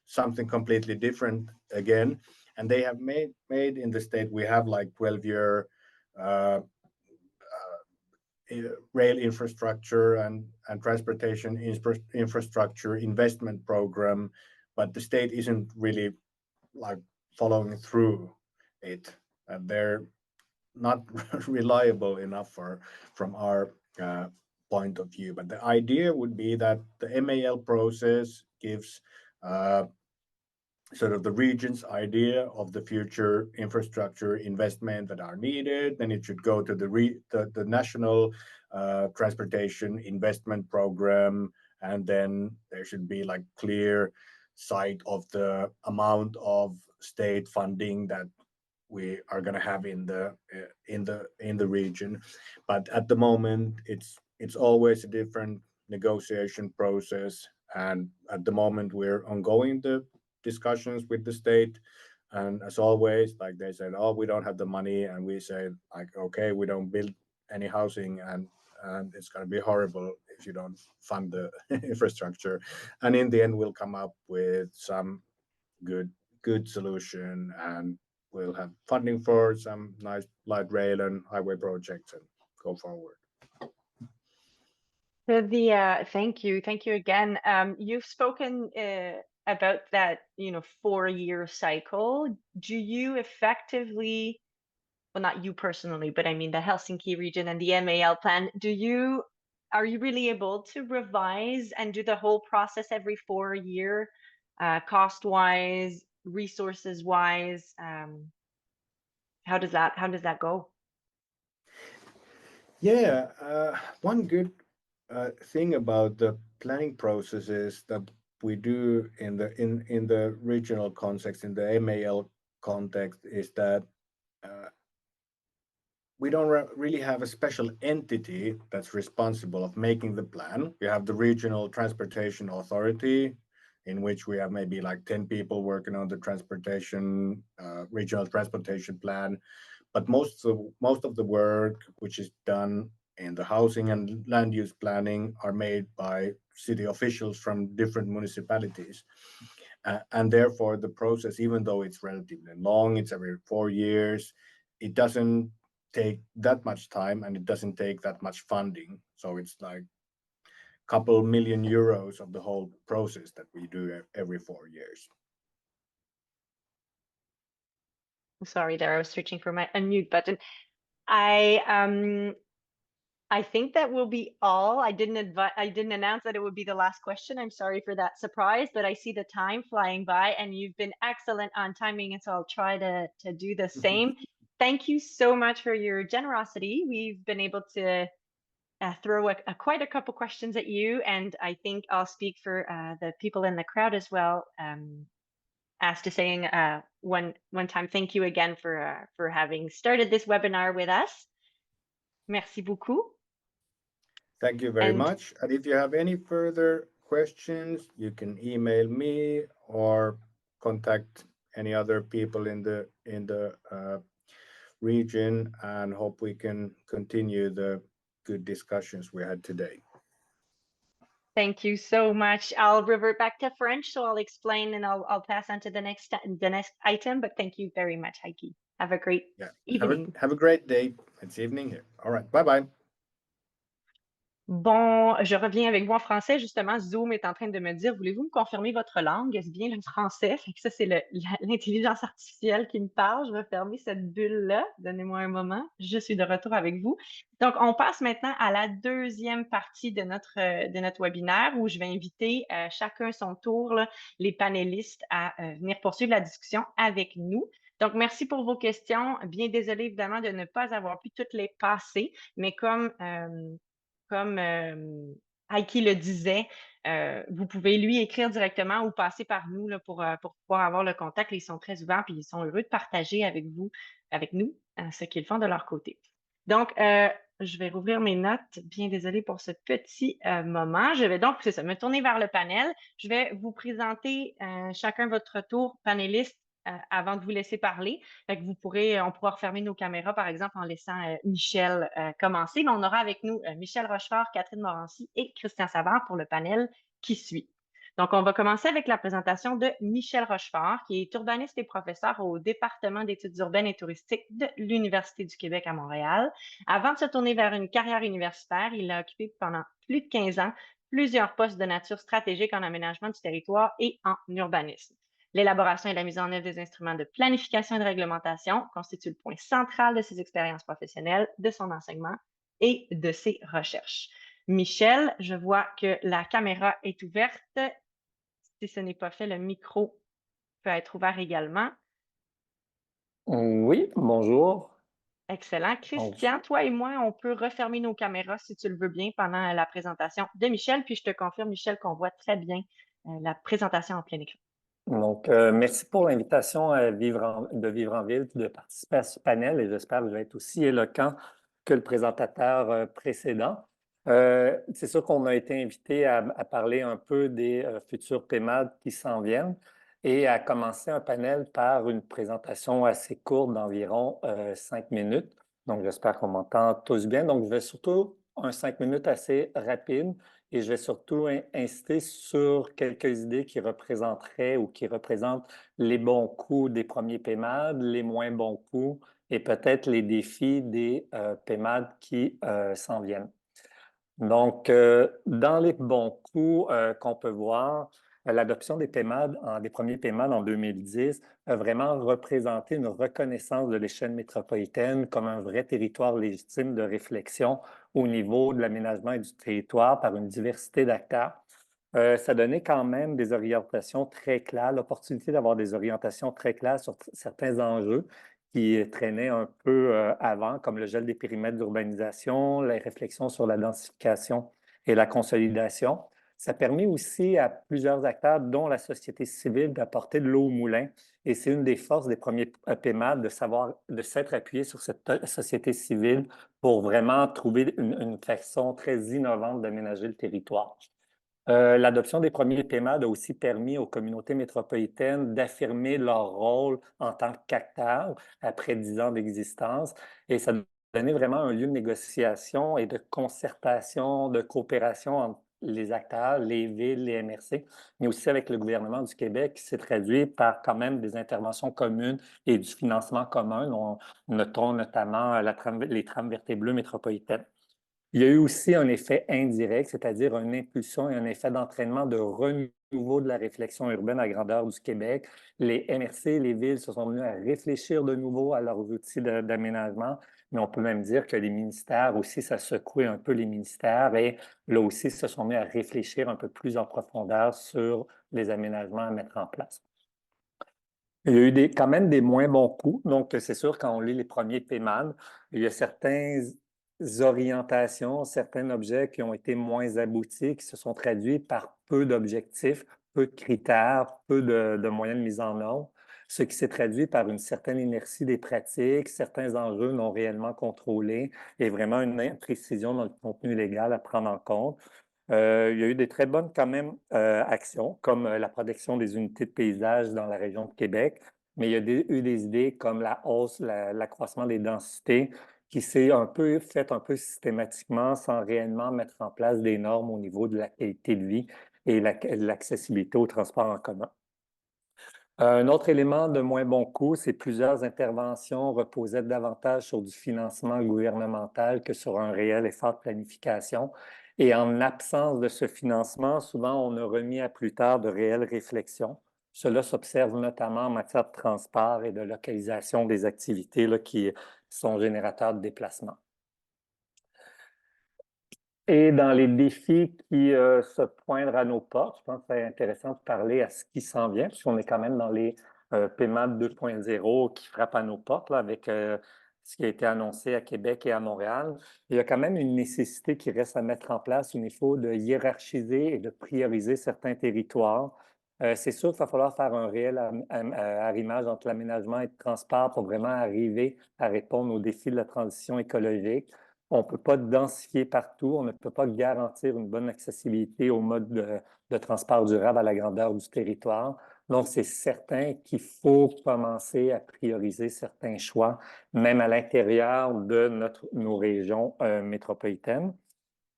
something completely different again. And they have made in the state, we have like 12-year rail infrastructure and transportation infrastructure investment program, but the state isn't really like following through it, and they're not reliable enough from our point of view. But the idea would be that the MAL process gives sort of the region's idea of the future infrastructure investment that are needed. Then it should go to the national transportation investment program, and then there should be like clear sight of the amount of state funding that we are going to have in the region. But at the moment it's always a different negotiation process, and at the moment we're ongoing the discussions with the state. And as always, like they said, oh, we don't have the money, and we say like, okay, we don't build any housing, and it's going to be horrible if you don't fund the infrastructure. And in the end we'll come up with some good solution, and we'll have funding for some nice light rail and highway projects and go forward. So thank you again. You've spoken about that, 4-year cycle. Do you effectively, well, not you personally, but I mean the Helsinki region and the MAL plan, are you really able to revise and do the whole process every 4 year, cost wise, resources wise? How does that go? Yeah, one good thing about the planning process is that we do in the regional context, in the MAL context, is that uh, we don't really have a special entity that's responsible of making the plan. We have the regional transportation authority, in which we have maybe like 10 people working on the transportation regional transportation plan. But most of the work which is done in the housing and land use planning are made by city officials from different municipalities. And therefore, the process, even though it's relatively long, it's every 4 years, it doesn't take that much time and it doesn't take that much funding. So it's like a couple million euros of the whole process that we do every 4 years. Sorry there, I was searching for my unmute button. I think that will be all. I didn't announce that it would be the last question. I'm sorry for that surprise, but I see the time flying by and you've been excellent on timing it, so I'll try to do the same. Thank you so much for your generosity. We've been able to throw quite a couple questions at you, and I think I'll speak for the people in the crowd as well. As to saying one time, thank you again for having started this webinar with us. Merci beaucoup. Thank you very And much. And if you have any further questions, you can email me or contact any other people in the region, and hope we can continue the good discussions we had today. thank you so much. I'll revert back to French, so I'll explain and I'll pass on to the next item. But thank you very much, Heike. Have a great Yeah. evening. Have a great day. It's evening here. All right. Bye bye. Bon, je reviens avec vous en français. Justement, Zoom est en train de me dire, voulez-vous me confirmer votre langue? Est-ce bien le français? Fait que ça, c'est l'intelligence artificielle qui me parle. Je vais fermer cette bulle-là. Donnez-moi un moment. Je suis de retour avec vous. Donc, on passe maintenant à la deuxième partie de notre webinaire où je vais inviter chacun son tour, là, les panélistes à venir poursuivre la discussion avec nous. Donc, merci pour vos questions. Bien désolé, évidemment, de ne pas avoir pu toutes les passer, mais comme Heike le disait, vous pouvez lui écrire directement ou passer par nous là, pour pouvoir avoir le contact. Ils sont très ouverts et ils sont heureux de partager avec vous, avec nous, ce qu'ils font de leur côté. Donc, je vais rouvrir mes notes. Bien désolée pour ce petit moment. Je vais donc, c'est ça, me tourner vers le panel. Je vais vous présenter chacun votre tour, panéliste, avant de vous laisser parler. Fait que on pourra refermer nos caméras, par exemple, en laissant Michel commencer. Mais on aura avec nous Michel Rochefort, Catherine Morancy et Christian Savard pour le panel qui suit. Donc, on va commencer avec la présentation de Michel Rochefort, qui est urbaniste et professeur au département d'études urbaines et touristiques de l'Université du Québec à Montréal. Avant de se tourner vers une carrière universitaire, il a occupé pendant plus de 15 ans plusieurs postes de nature stratégique en aménagement du territoire et en urbanisme. L'élaboration et la mise en œuvre des instruments de planification et de réglementation constituent le point central de ses expériences professionnelles, de son enseignement et de ses recherches. Michel, je vois que la caméra est ouverte. Si ce n'est pas fait, le micro peut être ouvert également. Oui, bonjour. Excellent. Christian, toi et moi, on peut refermer nos caméras si tu le veux bien pendant la présentation de Michel. Puis je te confirme, Michel, qu'on voit très bien la présentation en plein écran. Donc, merci pour l'invitation de Vivre en Ville, de participer à ce panel et j'espère que je vais être aussi éloquent que le présentateur précédent. C'est sûr qu'on a été invité à parler un peu des futurs PEMAD qui s'en viennent et à commencer un panel par une présentation assez courte d'environ 5 minutes. Donc, j'espère qu'on m'entend tous bien. Donc, je vais surtout un 5 minutes assez rapide et je vais surtout insister sur quelques idées qui représenteraient ou qui représentent les bons coups des premiers PEMAD, les moins bons coups et peut-être les défis des PEMAD qui s'en viennent. Donc, dans les bons coups qu'on peut voir, l'adoption des PEMAD, des premiers PEMAD en 2010 a vraiment représenté une reconnaissance de l'échelle métropolitaine comme un vrai territoire légitime de réflexion au niveau de l'aménagement et du territoire par une diversité d'acteurs. Ça donnait quand même des orientations très claires, l'opportunité d'avoir des orientations très claires sur certains enjeux qui traînaient un peu avant, comme le gel des périmètres d'urbanisation, les réflexions sur la densification et la consolidation. Ça permet aussi à plusieurs acteurs, dont la société civile, d'apporter de l'eau au moulin. Et c'est une des forces des premiers PEMAD de s'être appuyé sur cette société civile pour vraiment trouver une façon très innovante d'aménager le territoire. L'adoption des premiers PEMAD a aussi permis aux communautés métropolitaines d'affirmer leur rôle en tant qu'acteurs après 10 ans d'existence. Et ça donnait vraiment un lieu de négociation et de concertation, de coopération entre les acteurs, les villes, les MRC, mais aussi avec le gouvernement du Québec, qui s'est traduit par quand même des interventions communes et du financement commun. Notons notamment les trams vertes et bleues métropolitaines. Il y a eu aussi un effet indirect, c'est-à-dire une impulsion et un effet d'entraînement de renouveau de la réflexion urbaine à grandeur du Québec. Les MRC, les villes se sont venus à réfléchir de nouveau à leurs outils d'aménagement, mais on peut même dire que les ministères aussi, ça secouait un peu les ministères et là aussi se sont mis à réfléchir un peu plus en profondeur sur les aménagements à mettre en place. Il y a eu quand même des moins bons coups. Donc, c'est sûr, quand on lit les premiers PEMAD, il y a certaines orientations, certains objets qui ont été moins aboutis, qui se sont traduits par peu d'objectifs, peu de critères, peu de moyens de mise en œuvre, ce qui s'est traduit par une certaine inertie des pratiques, certains enjeux non réellement contrôlés et vraiment une imprécision dans le contenu légal à prendre en compte. Il y a eu des très bonnes quand même actions, comme la protection des unités de paysage dans la région de Québec, mais il y a eu des idées comme la hausse, l'accroissement des densités, qui s'est un peu fait un peu systématiquement sans réellement mettre en place des normes au niveau de la qualité de vie et l'accessibilité au transport en commun. Un autre élément de moins bon coup, c'est plusieurs interventions reposaient davantage sur du financement gouvernemental que sur un réel effort de planification. Et en absence de ce financement, souvent on a remis à plus tard de réelles réflexions. Cela s'observe notamment en matière de transport et de localisation des activités là, qui sont générateurs de déplacement. Et dans les défis qui se pointent à nos portes, je pense que c'est intéressant de parler à ce qui s'en vient, puisqu'on est quand même dans les PEMAD 2.0 qui frappent à nos portes là, avec ce qui a été annoncé à Québec et à Montréal. Il y a quand même une nécessité qui reste à mettre en place au niveau de hiérarchiser et de prioriser certains territoires. C'est sûr qu'il va falloir faire un réel arrimage entre l'aménagement et le transport pour vraiment arriver à répondre aux défis de la transition écologique. On ne peut pas densifier partout, on ne peut pas garantir une bonne accessibilité au mode de transport durable à la grandeur du territoire. Donc, c'est certain qu'il faut commencer à prioriser certains choix, même à l'intérieur de nos régions métropolitaines.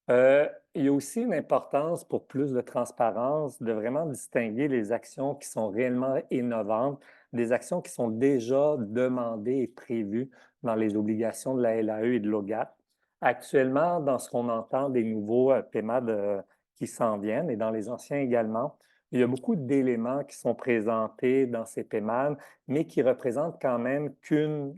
Il y a aussi une importance pour plus de transparence de vraiment distinguer les actions qui sont réellement innovantes des actions qui sont déjà demandées et prévues dans les obligations de la LAE et de l'OGAT. Actuellement, dans ce qu'on entend des nouveaux PEMAD qui s'en viennent et dans les anciens également, il y a beaucoup d'éléments qui sont présentés dans ces PEMAD, mais qui représentent quand même qu'une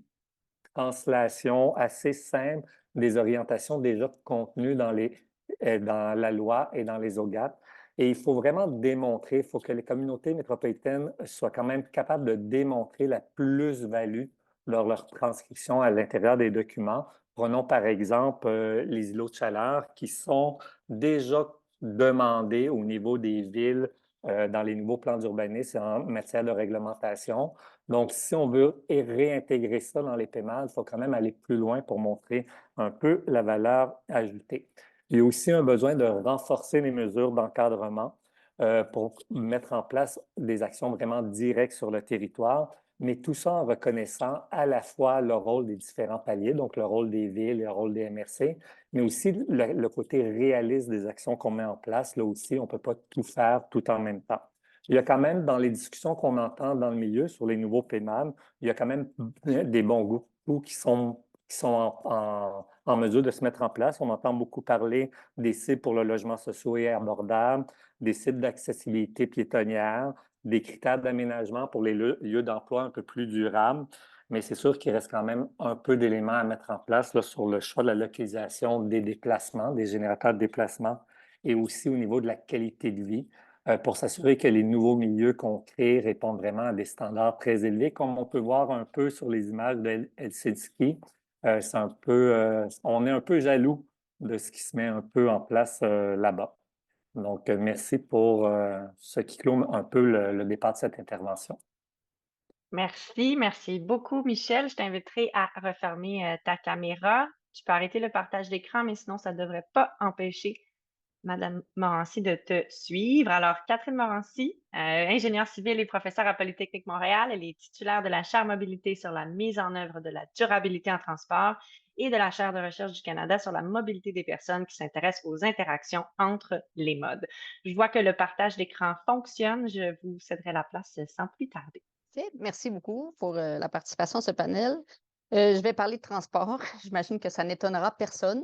translation assez simple des orientations déjà contenues dans la loi et dans les OGAT. Et il faut vraiment démontrer, il faut que les communautés métropolitaines soient quand même capables de démontrer la plus-value lors de leur transcription à l'intérieur des documents. Prenons par exemple les îlots de chaleur qui sont déjà demandés au niveau des villes dans les nouveaux plans d'urbanisme en matière de réglementation. Donc, si on veut réintégrer ça dans les PEMAD, il faut quand même aller plus loin pour montrer un peu la valeur ajoutée. Il y a aussi un besoin de renforcer les mesures d'encadrement pour mettre en place des actions vraiment directes sur le territoire, mais tout ça en reconnaissant à la fois le rôle des différents paliers, donc le rôle des villes, le rôle des MRC, mais aussi le côté réaliste des actions qu'on met en place. Là aussi, on ne peut pas tout faire tout en même temps. Il y a quand même, dans les discussions qu'on entend dans le milieu sur les nouveaux PEMAD, il y a quand même des bons goûts qui sont qui sont en mesure de se mettre en place. On entend beaucoup parler des cibles pour le logement social et abordable, des cibles d'accessibilité piétonnière, des critères d'aménagement pour les lieux d'emploi un peu plus durables. Mais c'est sûr qu'il reste quand même un peu d'éléments à mettre en place là, sur le choix de la localisation des déplacements, des générateurs de déplacement et aussi au niveau de la qualité de vie pour s'assurer que les nouveaux milieux qu'on crée répondent vraiment à des standards très élevés, comme on peut voir un peu sur les images de Helsinki. C'est un peu, on est un peu jaloux de ce qui se met un peu en place là-bas. Donc, merci pour ce qui clôt un peu le départ de cette intervention. Merci beaucoup, Michel. Je t'inviterai à refermer ta caméra. Tu peux arrêter le partage d'écran, mais sinon, ça ne devrait pas empêcher Madame Morancy de te suivre. Alors, Catherine Morancy, ingénieure civile et professeure à Polytechnique Montréal, elle est titulaire de la chaire mobilité sur la mise en œuvre de la durabilité en transport et de la chaire de recherche du Canada sur la mobilité des personnes qui s'intéressent aux interactions entre les modes. Je vois que le partage d'écran fonctionne. Je vous céderai la place sans plus tarder. Merci beaucoup pour la participation à ce panel. Je vais parler de transport. J'imagine que ça n'étonnera personne,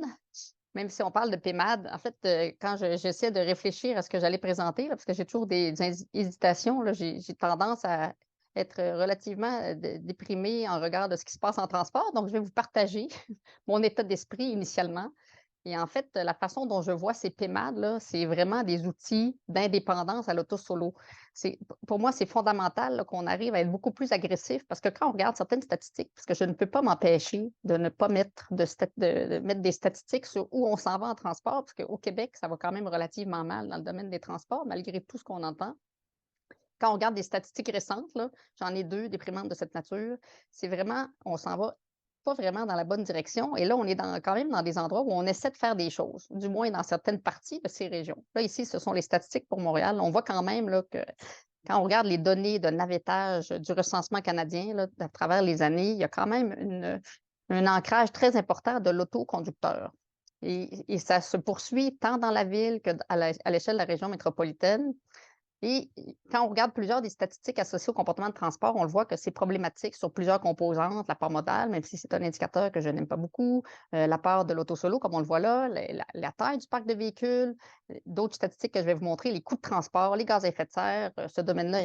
même si on parle de PEMAD. En fait, quand j'essaie de réfléchir à ce que j'allais présenter, là, parce que j'ai toujours des hésitations, j'ai tendance à être relativement déprimée en regard de ce qui se passe en transport. Donc, je vais vous partager mon état d'esprit initialement. Et en fait, la façon dont je vois ces PEMAD, là, c'est vraiment des outils d'indépendance à l'auto-solo. Pour moi, c'est fondamental là, qu'on arrive à être beaucoup plus agressif parce que quand on regarde certaines statistiques, parce que je ne peux pas m'empêcher de ne pas mettre, de mettre des statistiques sur où on s'en va en transport, parce qu'au Québec, ça va quand même relativement mal dans le domaine des transports, malgré tout ce qu'on entend. Quand on regarde des statistiques récentes, j'en ai 2 déprimantes de cette nature, c'est vraiment, on s'en va pas vraiment dans la bonne direction. Et là, on est quand même dans des endroits où on essaie de faire des choses, du moins dans certaines parties de ces régions. Là, ici, ce sont les statistiques pour Montréal. On voit quand même là, que quand on regarde les données de navettage du recensement canadien là, à travers les années, il y a quand même un ancrage très important de l'autoconducteur. Et ça se poursuit tant dans la ville qu'à l'échelle de la région métropolitaine. Et quand on regarde plusieurs des statistiques associées au comportement de transport, on le voit que c'est problématique sur plusieurs composantes, la part modale, même si c'est un indicateur que je n'aime pas beaucoup, la part de l'auto-solo, comme on le voit là, la taille du parc de véhicules, d'autres statistiques que je vais vous montrer, les coûts de transport, les gaz à effet de serre, ce domaine-là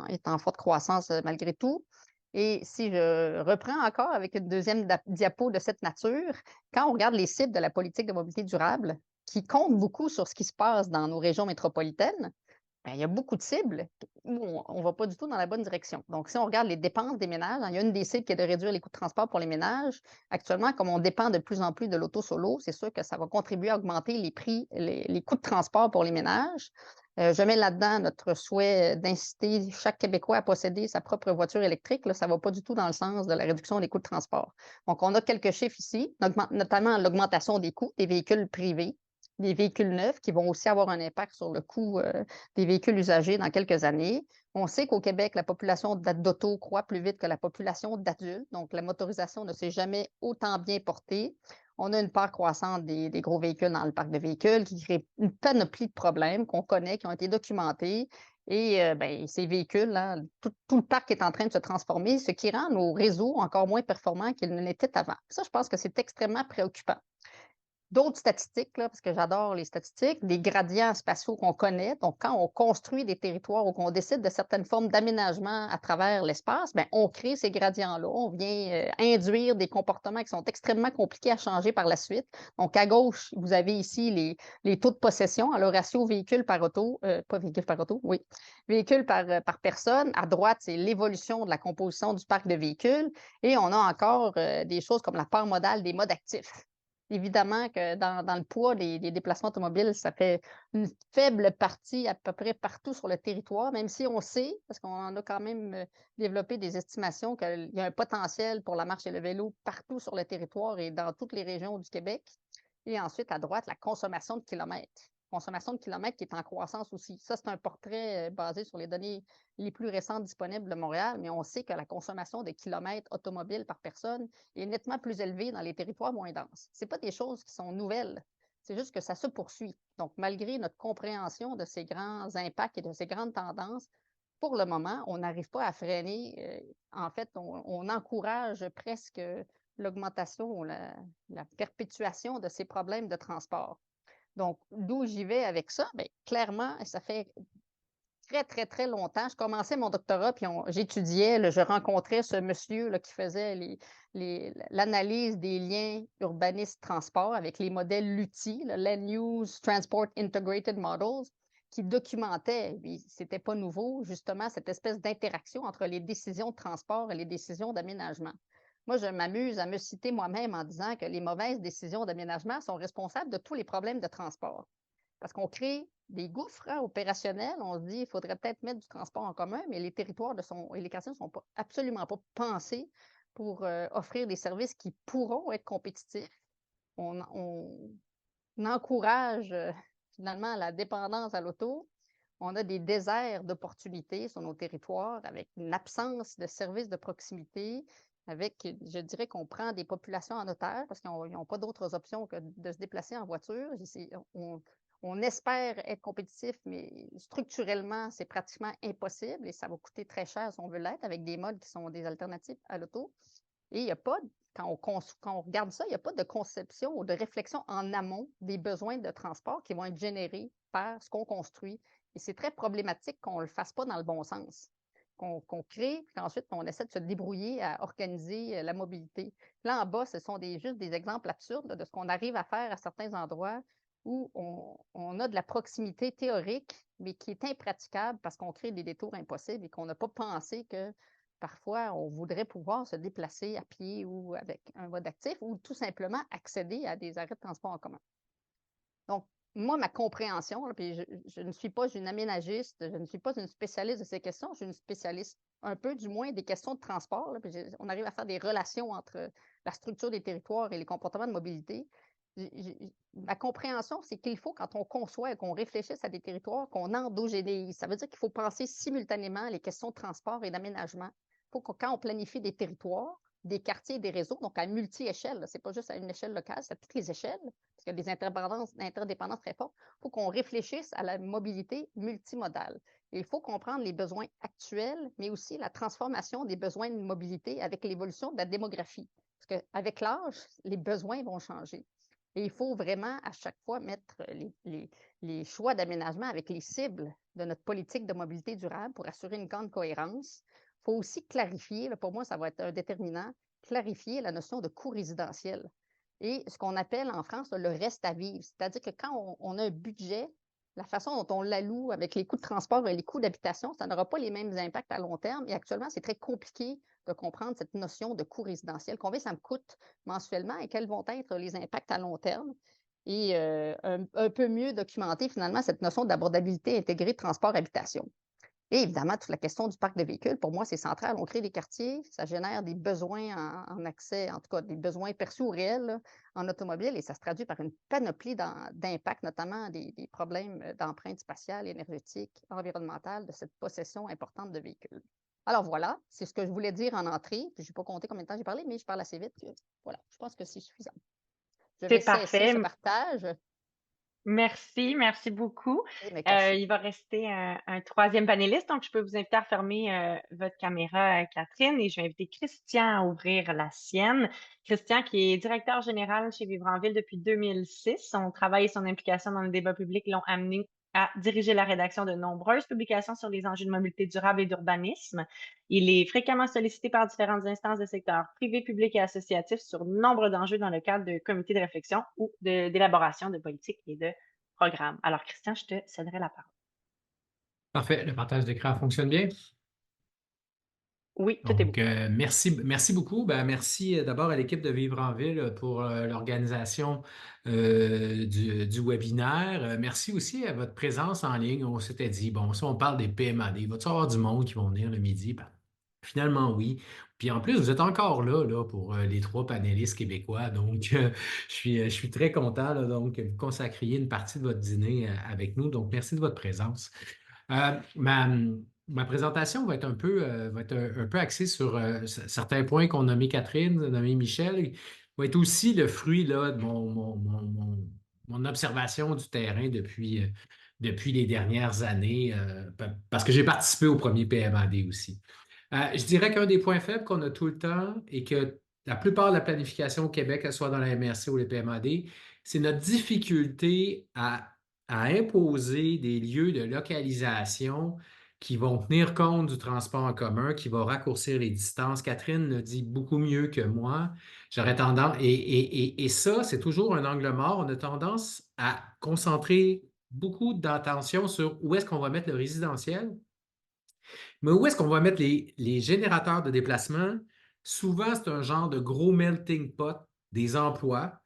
est en forte croissance malgré tout. Et si je reprends encore avec une deuxième diapo de cette nature, quand on regarde les cibles de la politique de mobilité durable, qui comptent beaucoup sur ce qui se passe dans nos régions métropolitaines, il y a beaucoup de cibles où on ne va pas du tout dans la bonne direction. Donc, si on regarde les dépenses des ménages, il y a une des cibles qui est de réduire les coûts de transport pour les ménages. Actuellement, comme on dépend de plus en plus de l'auto-solo, c'est sûr que ça va contribuer à augmenter les prix, les coûts de transport pour les ménages. Je mets là-dedans notre souhait d'inciter chaque Québécois à posséder sa propre voiture électrique. Là, ça ne va pas du tout dans le sens de la réduction des coûts de transport. Donc, on a quelques chiffres ici, notamment l'augmentation des coûts des véhicules privés, des véhicules neufs qui vont aussi avoir un impact sur le coût des véhicules usagés dans quelques années. On sait qu'au Québec, la population d'auto croît plus vite que la population d'adultes, donc la motorisation ne s'est jamais autant bien portée. On a une part croissante des gros véhicules dans le parc de véhicules qui crée une panoplie de problèmes qu'on connaît, qui ont été documentés. Et ces véhicules, là, tout le parc est en train de se transformer, ce qui rend nos réseaux encore moins performants qu'ils ne l'étaient avant. Ça, je pense que c'est extrêmement préoccupant. D'autres statistiques, là, parce que j'adore les statistiques, des gradients spatiaux qu'on connaît. Donc, quand on construit des territoires ou qu'on décide de certaines formes d'aménagement à travers l'espace, on crée ces gradients-là. On vient induire des comportements qui sont extrêmement compliqués à changer par la suite. Donc, à gauche, vous avez ici les taux de possession, le ratio véhicule par auto, pas véhicule par auto, oui, véhicule par personne. À droite, c'est l'évolution de la composition du parc de véhicules. Et on a encore des choses comme la part modale des modes actifs. Évidemment que dans le poids des déplacements automobiles, ça fait une faible partie à peu près partout sur le territoire, même si on sait, parce qu'on a quand même développé des estimations qu'il y a un potentiel pour la marche et le vélo partout sur le territoire et dans toutes les régions du Québec. Et ensuite, à droite, la consommation de kilomètres. Consommation de kilomètres qui est en croissance aussi. Ça, c'est un portrait basé sur les données les plus récentes disponibles de Montréal, mais on sait que la consommation de kilomètres automobiles par personne est nettement plus élevée dans les territoires moins denses. Ce pas des choses qui sont nouvelles, c'est juste que ça se poursuit. Donc, malgré notre compréhension de ces grands impacts et de ces grandes tendances, pour le moment, on n'arrive pas à freiner. En fait, on encourage presque l'augmentation ou la perpétuation de ces problèmes de transport. Donc, d'où j'y vais avec ça? Bien, clairement, ça fait très, très, très longtemps. Je commençais mon doctorat, puis j'étudiais, je rencontrais ce monsieur là, qui faisait l'analyse des liens urbanistes-transport avec les modèles LUTI, le Land Use Transport Integrated Models, qui documentait, puis c'était pas nouveau, justement, cette espèce d'interaction entre les décisions de transport et les décisions d'aménagement. Moi, je m'amuse à me citer moi-même en disant que les mauvaises décisions d'aménagement sont responsables de tous les problèmes de transport. Parce qu'on crée des gouffres opérationnels. On se dit qu'il faudrait peut-être mettre du transport en commun, mais les territoires et les quartiers ne sont absolument pas pensés pour offrir des services qui pourront être compétitifs. On encourage finalement la dépendance à l'auto. On a des déserts d'opportunités sur nos territoires avec une absence de services de proximité, avec, je dirais qu'on prend des populations en otage parce qu'ils n'ont pas d'autres options que de se déplacer en voiture. On espère être compétitif, mais structurellement, c'est pratiquement impossible et ça va coûter très cher si on veut l'être avec des modes qui sont des alternatives à l'auto. Et il n'y a pas, quand on regarde ça, il n'y a pas de conception ou de réflexion en amont des besoins de transport qui vont être générés par ce qu'on construit. Et c'est très problématique qu'on ne le fasse pas dans le bon sens, qu'on crée, puis qu'ensuite on essaie de se débrouiller à organiser la mobilité. Là en bas, ce sont juste des exemples absurdes là, de ce qu'on arrive à faire à certains endroits où on a de la proximité théorique, mais qui est impraticable parce qu'on crée des détours impossibles et qu'on n'a pas pensé que parfois, on voudrait pouvoir se déplacer à pied ou avec un mode actif ou tout simplement accéder à des arrêts de transport en commun. Donc, moi, ma compréhension, là, puis je ne suis pas une aménagiste, je ne suis pas une spécialiste de ces questions, je suis une spécialiste un peu du moins des questions de transport. Là, puis on arrive à faire des relations entre la structure des territoires et les comportements de mobilité. Ma compréhension, c'est qu'il faut, quand on conçoit et qu'on réfléchisse à des territoires, qu'on endogénéise. Ça veut dire qu'il faut penser simultanément les questions de transport et d'aménagement. Il faut que quand on planifie des territoires, des quartiers et des réseaux, donc à multi-échelle, ce n'est pas juste à une échelle locale, c'est à toutes les échelles, parce qu'il y a des interdépendances très fortes, il faut qu'on réfléchisse à la mobilité multimodale. Et il faut comprendre les besoins actuels, mais aussi la transformation des besoins de mobilité avec l'évolution de la démographie. Parce qu'avec l'âge, les besoins vont changer. Et il faut vraiment à chaque fois mettre les choix d'aménagement avec les cibles de notre politique de mobilité durable pour assurer une grande cohérence. Il faut aussi clarifier, là, pour moi, ça va être un déterminant, clarifier la notion de coût résidentiel et ce qu'on appelle en France là, le reste à vivre. C'est-à-dire que quand on a un budget, la façon dont on l'alloue avec les coûts de transport et les coûts d'habitation, ça n'aura pas les mêmes impacts à long terme. Et actuellement, c'est très compliqué de comprendre cette notion de coût résidentiel. Combien ça me coûte mensuellement et quels vont être les impacts à long terme? Et un peu mieux documenter finalement cette notion d'abordabilité intégrée de transport-habitation. Et évidemment, toute la question du parc de véhicules, pour moi, c'est central. On crée des quartiers, ça génère des besoins en accès, en tout cas des besoins perçus ou réels là, en automobile, et ça se traduit par une panoplie d'impacts, notamment des problèmes d'empreinte spatiale, énergétique, environnementale de cette possession importante de véhicules. Alors voilà, c'est ce que je voulais dire en entrée. Puis je n'ai pas compté combien de temps j'ai parlé, mais je parle assez vite. Voilà, je pense que c'est suffisant. Je vais C'est parfait. cesser ce partage. Merci beaucoup. Il va rester un troisième panéliste, donc je peux vous inviter à fermer votre caméra, Catherine, et je vais inviter Christian à ouvrir la sienne. Christian, qui est directeur général chez Vivre en Ville depuis 2006. Son travail et son implication dans le débat public l'ont amené à diriger la rédaction de nombreuses publications sur les enjeux de mobilité durable et d'urbanisme. Il est fréquemment sollicité par différentes instances de secteurs privés, publics et associatifs sur nombre d'enjeux dans le cadre de comités de réflexion ou d'élaboration de politiques et de programmes. Alors, Christian, je te céderai la parole. Parfait. Le partage d'écran fonctionne bien? Oui, tout est beau. Donc, merci beaucoup. Merci d'abord à l'équipe de Vivre en Ville pour l'organisation du webinaire. Merci aussi à votre présence en ligne. On s'était dit, bon, si on parle des PMAD, il va-t-il y avoir du monde qui vont venir le midi? Finalement, oui. Puis en plus, vous êtes encore là pour les 3 panélistes québécois. Donc, je suis très content donc, que vous consacriez une partie de votre dîner avec nous. Donc, merci de votre présence. Ma présentation va être un peu axée sur certains points qu'ont nommé Catherine, nommé Michel. Va être aussi le fruit là, de mon observation du terrain depuis les dernières années, parce que j'ai participé au premier PMAD aussi. Je dirais qu'un des points faibles qu'on a tout le temps et que la plupart de la planification au Québec, que ce soit dans la MRC ou les PMAD, c'est notre difficulté à imposer des lieux de localisation qui vont tenir compte du transport en commun, qui vont raccourcir les distances. Catherine le dit beaucoup mieux que moi. J'aurais tendance, et ça, c'est toujours un angle mort. On a tendance à concentrer beaucoup d'attention sur où est-ce qu'on va mettre le résidentiel, mais où est-ce qu'on va mettre les générateurs de déplacement? Souvent, c'est un genre de gros melting pot des emplois.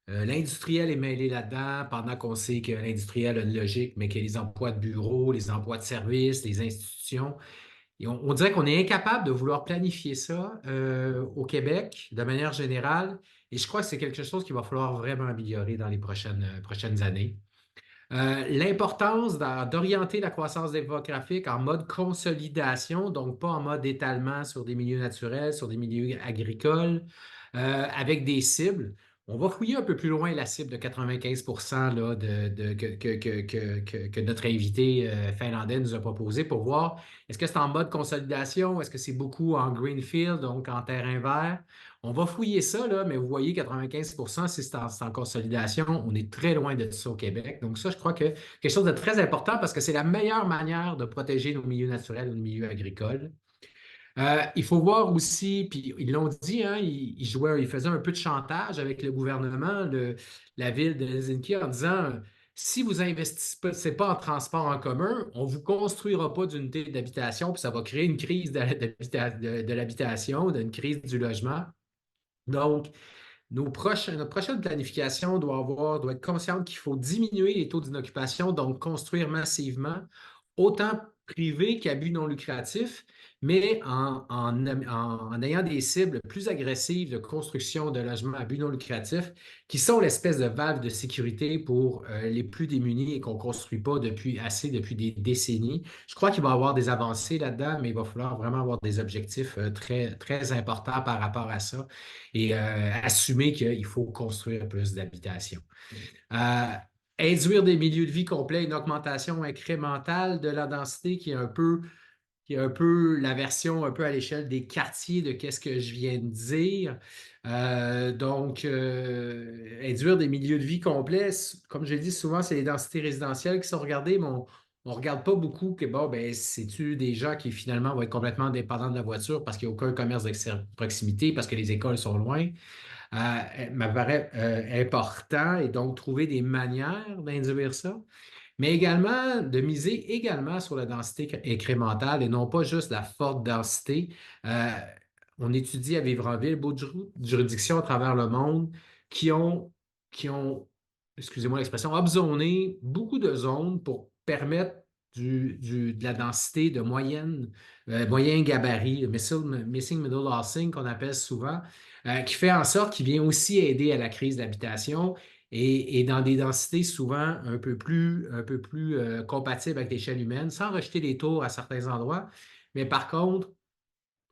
L'industriel est mêlé là-dedans, pendant qu'on sait que l'industriel a une logique, mais que les emplois de bureau, les emplois de service, les institutions. Et on dirait qu'on est incapable de vouloir planifier ça au Québec de manière générale. Et je crois que c'est quelque chose qu'il va falloir vraiment améliorer dans les prochaines années. L'importance d'orienter la croissance démographique en mode consolidation, donc pas en mode étalement sur des milieux naturels, sur des milieux agricoles, avec des cibles. On va fouiller un peu plus loin la cible de 95% là, que notre invité finlandais nous a proposé pour voir est-ce que c'est en mode consolidation, est-ce que c'est beaucoup en greenfield, donc en terrain vert. On va fouiller ça, là, mais vous voyez, 95%, si c'est en consolidation, on est très loin de ça au Québec. Donc ça, je crois que quelque chose de très important parce que c'est la meilleure manière de protéger nos milieux naturels, nos milieux agricoles. Il faut voir aussi, puis ils l'ont dit, hein, ils faisaient un peu de chantage avec le gouvernement, la ville de Helsinki, en disant si vous n'investissez pas en transport en commun, on ne vous construira pas d'unité d'habitation, puis ça va créer une crise de l'habitation, une crise du logement. Donc, notre prochaine planification doit être consciente qu'il faut diminuer les taux d'inoccupation, donc construire massivement, autant privé qu'à but non lucratif, mais en ayant des cibles plus agressives de construction de logements à but non lucratif, qui sont l'espèce de valve de sécurité pour les plus démunis et qu'on ne construit pas depuis des décennies. Je crois qu'il va y avoir des avancées là-dedans, mais il va falloir vraiment avoir des objectifs très, très importants par rapport à ça et assumer qu'il faut construire plus d'habitations. Induire des milieux de vie complets, une augmentation incrémentale de la densité qui est un peu la version un peu à l'échelle des quartiers de qu'est-ce que je viens de dire. Donc, induire des milieux de vie complets, comme je l'ai dit souvent, c'est les densités résidentielles qui sont regardées, mais on ne regarde pas beaucoup que, bon, ben, c'est-tu des gens qui finalement vont être complètement dépendants de la voiture parce qu'il n'y a aucun commerce de proximité, parce que les écoles sont loin. M'apparaît important et donc trouver des manières d'induire ça, mais également de miser également sur la densité incrémentale et non pas juste la forte densité. On étudie à Vivre en Ville beaucoup de juridictions à travers le monde qui ont excusez-moi l'expression, upzoné beaucoup de zones pour permettre de la densité de moyen gabarit, le missing middle housing qu'on appelle souvent, qui fait en sorte qu'il vient aussi aider à la crise d'habitation et dans des densités souvent un peu plus compatibles avec l'échelle humaine, sans rejeter les tours à certains endroits, mais par contre,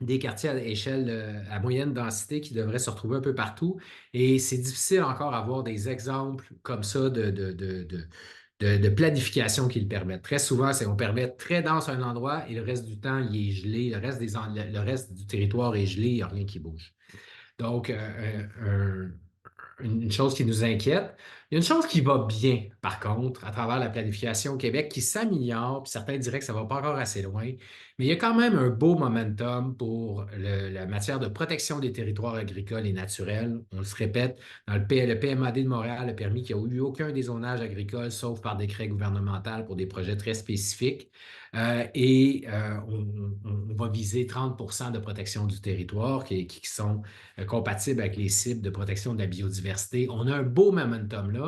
des quartiers à échelle à moyenne densité qui devraient se retrouver un peu partout. Et c'est difficile encore d'avoir des exemples comme ça de planification qui le permettent. Très souvent, on permet très dense un endroit et le reste du temps, il est gelé. Le reste du territoire est gelé, il n'y a rien qui bouge. Donc, une chose qui nous inquiète. Il y a une chose qui va bien, par contre, à travers la planification au Québec, qui s'améliore, puis certains diraient que ça ne va pas encore assez loin, mais il y a quand même un beau momentum pour la matière de protection des territoires agricoles et naturels. On le répète, dans le PMAD de Montréal a permis qu'il n'y a eu aucun dézonage agricole, sauf par décret gouvernemental pour des projets très spécifiques. On va viser 30% de protection du territoire qui sont compatibles avec les cibles de protection de la biodiversité. On a un beau momentum là,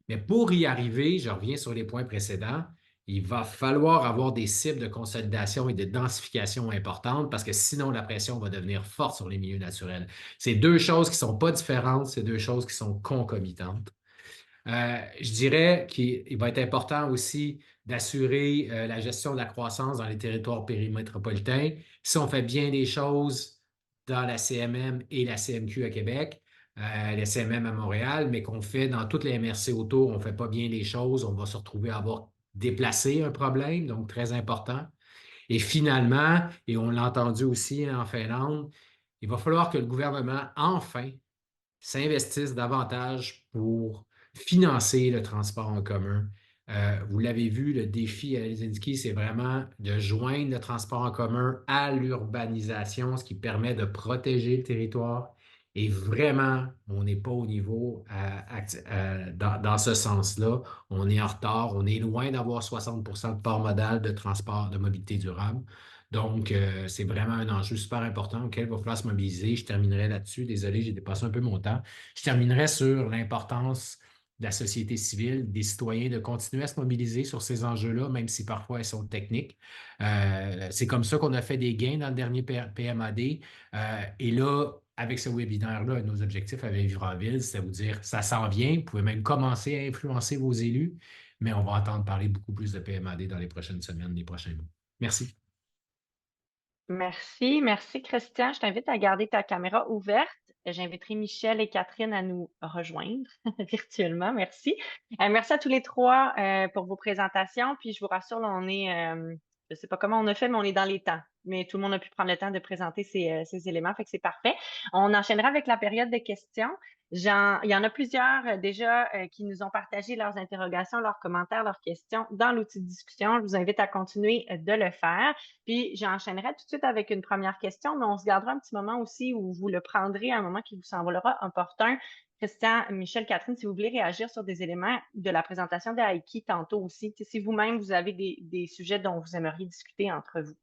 mais pour y arriver, je reviens sur les points précédents, il va falloir avoir des cibles de consolidation et de densification importantes parce que sinon, la pression va devenir forte sur les milieux naturels. C'est deux choses qui ne sont pas différentes, c'est deux choses qui sont concomitantes. Je dirais qu'il va être important aussi d'assurer la gestion de la croissance dans les territoires périmétropolitains. Si on fait bien des choses dans la CMM et la CMQ à Québec, la CMM à Montréal, mais qu'on fait dans toutes les MRC autour, on ne fait pas bien les choses, on va se retrouver à avoir déplacé un problème, donc très important. Et finalement, et on l'a entendu aussi en Finlande, il va falloir que le gouvernement, enfin, s'investissent davantage pour financer le transport en commun. Vous l'avez vu, le défi à Helsinki, c'est vraiment de joindre le transport en commun à l'urbanisation, ce qui permet de protéger le territoire. Et vraiment, on n'est pas au niveau dans ce sens-là. On est en retard. On est loin d'avoir 60% de port modal de transport de mobilité durable. Donc, c'est vraiment un enjeu super important auquel il va falloir se mobiliser. Je terminerai là-dessus. Désolé, j'ai dépassé un peu mon temps. Je terminerai sur l'importance de la société civile, des citoyens, de continuer à se mobiliser sur ces enjeux-là, même si parfois ils sont techniques. C'est comme ça qu'on a fait des gains dans le dernier PMAD. Et là, avec ce webinaire-là, nos objectifs avec Vivre en Ville, c'est à vous dire, ça s'en vient. Vous pouvez même commencer à influencer vos élus, mais on va entendre parler beaucoup plus de PMAD dans les prochaines semaines, les prochains mois. Merci. Merci, merci Christian. Je t'invite à garder ta caméra ouverte. J'inviterai Michel et Catherine à nous rejoindre virtuellement. Merci. Merci à tous les trois pour vos présentations. Puis je vous rassure, là, je ne sais pas comment on a fait, mais on est dans les temps. Mais tout le monde a pu prendre le temps de présenter ces éléments, fait que c'est parfait. On enchaînera avec la période de questions. Il y en a plusieurs déjà qui nous ont partagé leurs interrogations, leurs commentaires, leurs questions dans l'outil de discussion. Je vous invite à continuer de le faire. Puis j'enchaînerai tout de suite avec une première question, mais on se gardera un petit moment aussi où vous le prendrez à un moment qui vous semblera opportun. Christian, Michel, Catherine, si vous voulez réagir sur des éléments de la présentation de Aiki tantôt aussi, si vous-même vous avez des sujets dont vous aimeriez discuter entre vous.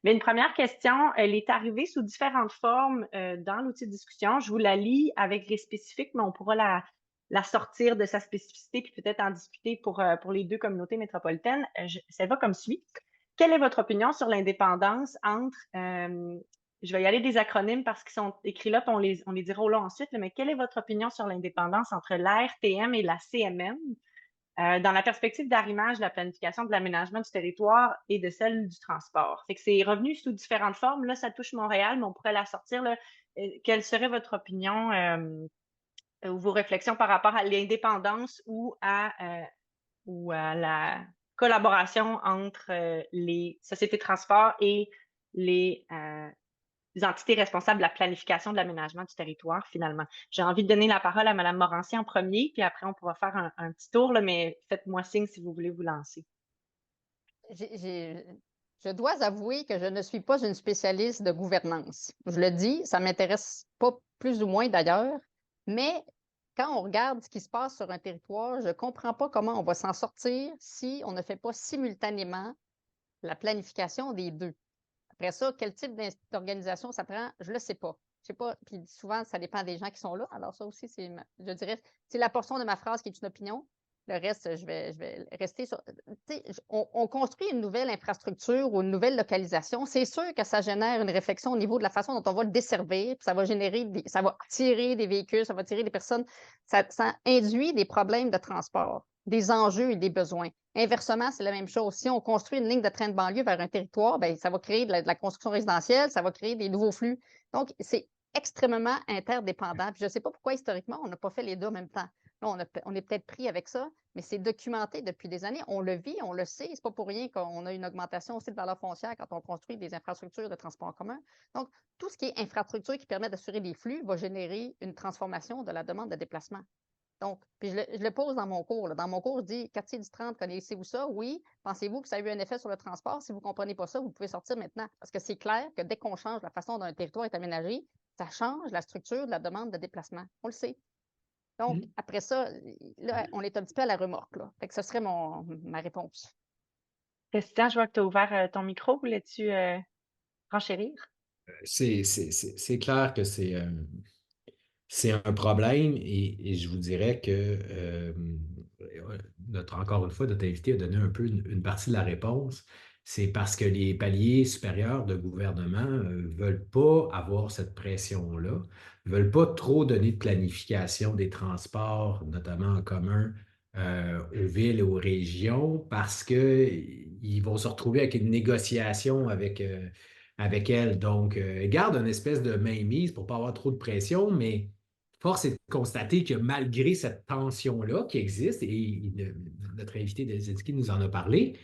Mais une première question, elle est arrivée sous différentes formes dans l'outil de discussion. Je vous la lis avec les spécifiques, mais on pourra la sortir de sa spécificité puis peut-être en discuter pour les deux communautés métropolitaines. Ça va comme suit. Quelle est votre opinion sur l'indépendance entre, je vais y aller des acronymes parce qu'ils sont écrits là, puis on les dira là ensuite, mais quelle est votre opinion sur l'indépendance entre l'ARTM et la CMM dans la perspective d'arrimage de la planification de l'aménagement du territoire et de celle du transport? Fait que c'est revenu sous différentes formes. Là, ça touche Montréal, mais on pourrait la sortir. Là. Quelle serait votre opinion ou vos réflexions par rapport à l'indépendance ou à la collaboration entre les sociétés de transport et les entités responsables de la planification de l'aménagement du territoire, finalement. J'ai envie de donner la parole à Mme Morancier en premier, puis après, on pourra faire un petit tour, là, mais faites-moi signe si vous voulez vous lancer. Je dois avouer que je ne suis pas une spécialiste de gouvernance. Je le dis, ça ne m'intéresse pas plus ou moins d'ailleurs, mais quand on regarde ce qui se passe sur un territoire, je ne comprends pas comment on va s'en sortir si on ne fait pas simultanément la planification des deux. Après ça, quel type d'organisation ça prend, je ne le sais pas. Je sais pas. Puis souvent, ça dépend des gens qui sont là. Alors, ça aussi, je dirais, c'est la portion de ma phrase qui est une opinion. Le reste, je vais rester sur. On construit une nouvelle infrastructure ou une nouvelle localisation. C'est sûr que ça génère une réflexion au niveau de la façon dont on va le desservir. Puis ça va ça va attirer des véhicules, ça va attirer des personnes. Ça induit des problèmes de transport, des enjeux et des besoins. Inversement, c'est la même chose. Si on construit une ligne de train de banlieue vers un territoire, bien, ça va créer de la construction résidentielle, ça va créer des nouveaux flux. Donc, c'est extrêmement interdépendant. Puis je ne sais pas pourquoi, historiquement, on n'a pas fait les deux en même temps. Là, on est peut-être pris avec ça, mais c'est documenté depuis des années. On le vit, on le sait. C'est pas pour rien qu'on a une augmentation aussi de valeur foncière quand on construit des infrastructures de transport en commun. Donc, tout ce qui est infrastructure qui permet d'assurer des flux va générer une transformation de la demande de déplacement. Donc, puis je le pose dans mon cours. Là. Dans mon cours, je dis quartier du 30, connaissez-vous ça? Oui. Pensez-vous que ça a eu un effet sur le transport? Si vous ne comprenez pas ça, vous pouvez sortir maintenant. Parce que c'est clair que dès qu'on change la façon dont un territoire est aménagé, ça change la structure de la demande de déplacement. On le sait. Donc, après ça, là, on est un petit peu à la remorque. Là. Fait que ce serait ma réponse. Christian, je vois que tu as ouvert ton micro. Voulais-tu renchérir? C'est clair que c'est un problème et je vous dirais que encore une fois, notre invité a donné un peu une partie de la réponse. C'est parce que les paliers supérieurs de gouvernement ne veulent pas avoir cette pression-là, ne veulent pas trop donner de planification des transports, notamment en commun, aux villes et aux régions, parce qu'ils vont se retrouver avec une négociation avec elles. Donc, ils gardent une espèce de mainmise pour ne pas avoir trop de pression, mais force est de constater que malgré cette tension-là qui existe, et notre invité de Helsinki nous en a parlé,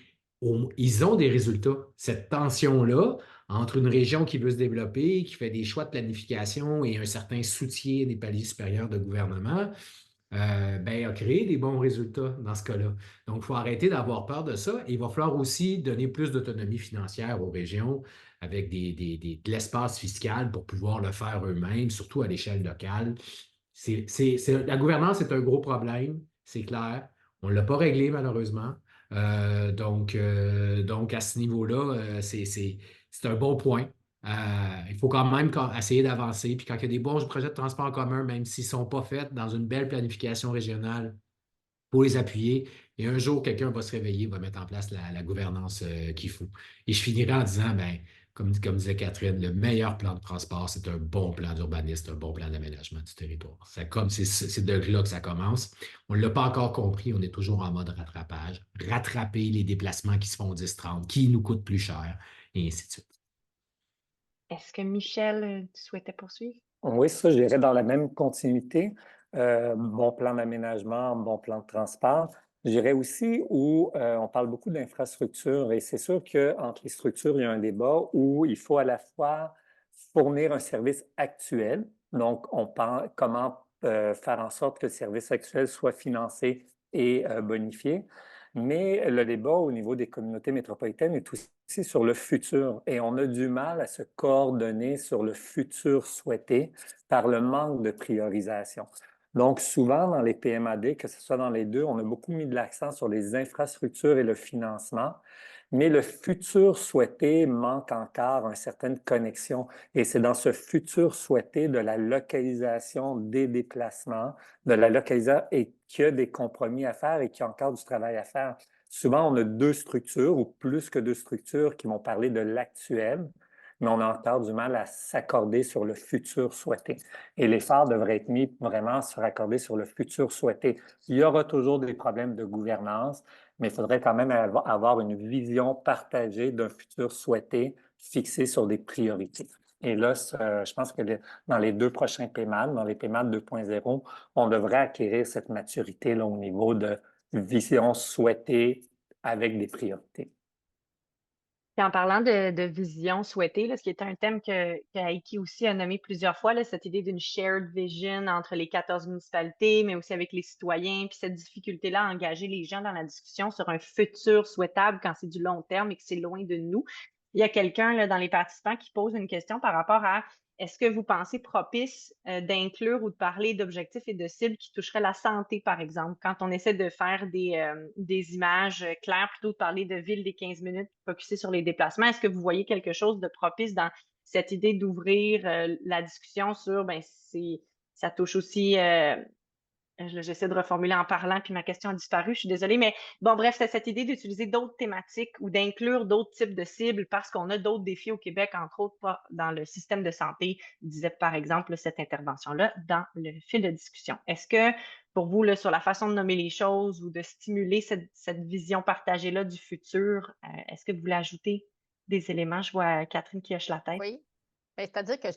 ils ont des résultats. Cette tension-là entre une région qui veut se développer, qui fait des choix de planification et un certain soutien des paliers supérieurs de gouvernement, a créé des bons résultats dans ce cas-là. Donc, il faut arrêter d'avoir peur de ça. Et il va falloir aussi donner plus d'autonomie financière aux régions avec de l'espace fiscal pour pouvoir le faire eux-mêmes, surtout à l'échelle locale. La gouvernance est un gros problème, c'est clair. On ne l'a pas réglé, malheureusement. Donc, à ce niveau-là, c'est un bon point. Il faut quand même essayer d'avancer. Puis quand il y a des bons projets de transport en commun, même s'ils ne sont pas faits dans une belle planification régionale, il faut les appuyer. Et un jour, quelqu'un va se réveiller, va mettre en place la gouvernance qu'il faut. Et je finirai en disant, comme disait Catherine, le meilleur plan de transport, c'est un bon plan d'urbanisme, un bon plan d'aménagement du territoire. C'est de là que ça commence. On ne l'a pas encore compris, on est toujours en mode rattrapage. Rattraper les déplacements qui se font 10-30, qui nous coûtent plus cher, et ainsi de suite. Est-ce que Michel, tu souhaitais poursuivre? Oui, ça, je dirais dans la même continuité. Bon plan d'aménagement, bon plan de transport. Je dirais aussi où on parle beaucoup d'infrastructures et c'est sûr qu'entre les structures, il y a un débat où il faut à la fois fournir un service actuel, donc on pense comment faire en sorte que le service actuel soit financé et bonifié, mais le débat au niveau des communautés métropolitaines est aussi sur le futur et on a du mal à se coordonner sur le futur souhaité par le manque de priorisation. Donc, souvent dans les PMAD, que ce soit dans les deux, on a beaucoup mis de l'accent sur les infrastructures et le financement, mais le futur souhaité manque encore une certaine connexion et c'est dans ce futur souhaité de la localisation des déplacements, de la localisation et qu'il y a des compromis à faire et qu'il y a encore du travail à faire. Souvent, on a deux structures ou plus que deux structures qui vont parler de l'actuel, mais on a encore du mal à s'accorder sur le futur souhaité. Et l'effort devrait être mis vraiment sur accorder sur le futur souhaité. Il y aura toujours des problèmes de gouvernance, mais il faudrait quand même avoir une vision partagée d'un futur souhaité fixé sur des priorités. Et là, je pense que dans les deux prochains PMAD, dans les PMAD 2.0, on devrait acquérir cette maturité-là au niveau de vision souhaitée avec des priorités. Puis en parlant de vision souhaitée, là, ce qui est un thème que Heikki aussi a nommé plusieurs fois, là, cette idée d'une shared vision entre les 14 municipalités, mais aussi avec les citoyens, puis cette difficulté-là à engager les gens dans la discussion sur un futur souhaitable quand c'est du long terme et que c'est loin de nous. Il y a quelqu'un là, dans les participants qui pose une question par rapport à est-ce que vous pensez propice d'inclure ou de parler d'objectifs et de cibles qui toucheraient la santé, par exemple, quand on essaie de faire des images claires, plutôt de parler de ville des 15 minutes, focusser sur les déplacements. Est-ce que vous voyez quelque chose de propice dans cette idée d'ouvrir la discussion sur, ça touche aussi j'essaie de reformuler en parlant, puis ma question a disparu, je suis désolée, mais bon, bref, c'est cette idée d'utiliser d'autres thématiques ou d'inclure d'autres types de cibles parce qu'on a d'autres défis au Québec, entre autres pas dans le système de santé, disait par exemple cette intervention-là dans le fil de discussion. Est-ce que pour vous, là, sur la façon de nommer les choses ou de stimuler cette vision partagée-là du futur, est-ce que vous voulez ajouter des éléments? Je vois Catherine qui hoche la tête. Oui. C'est-à-dire que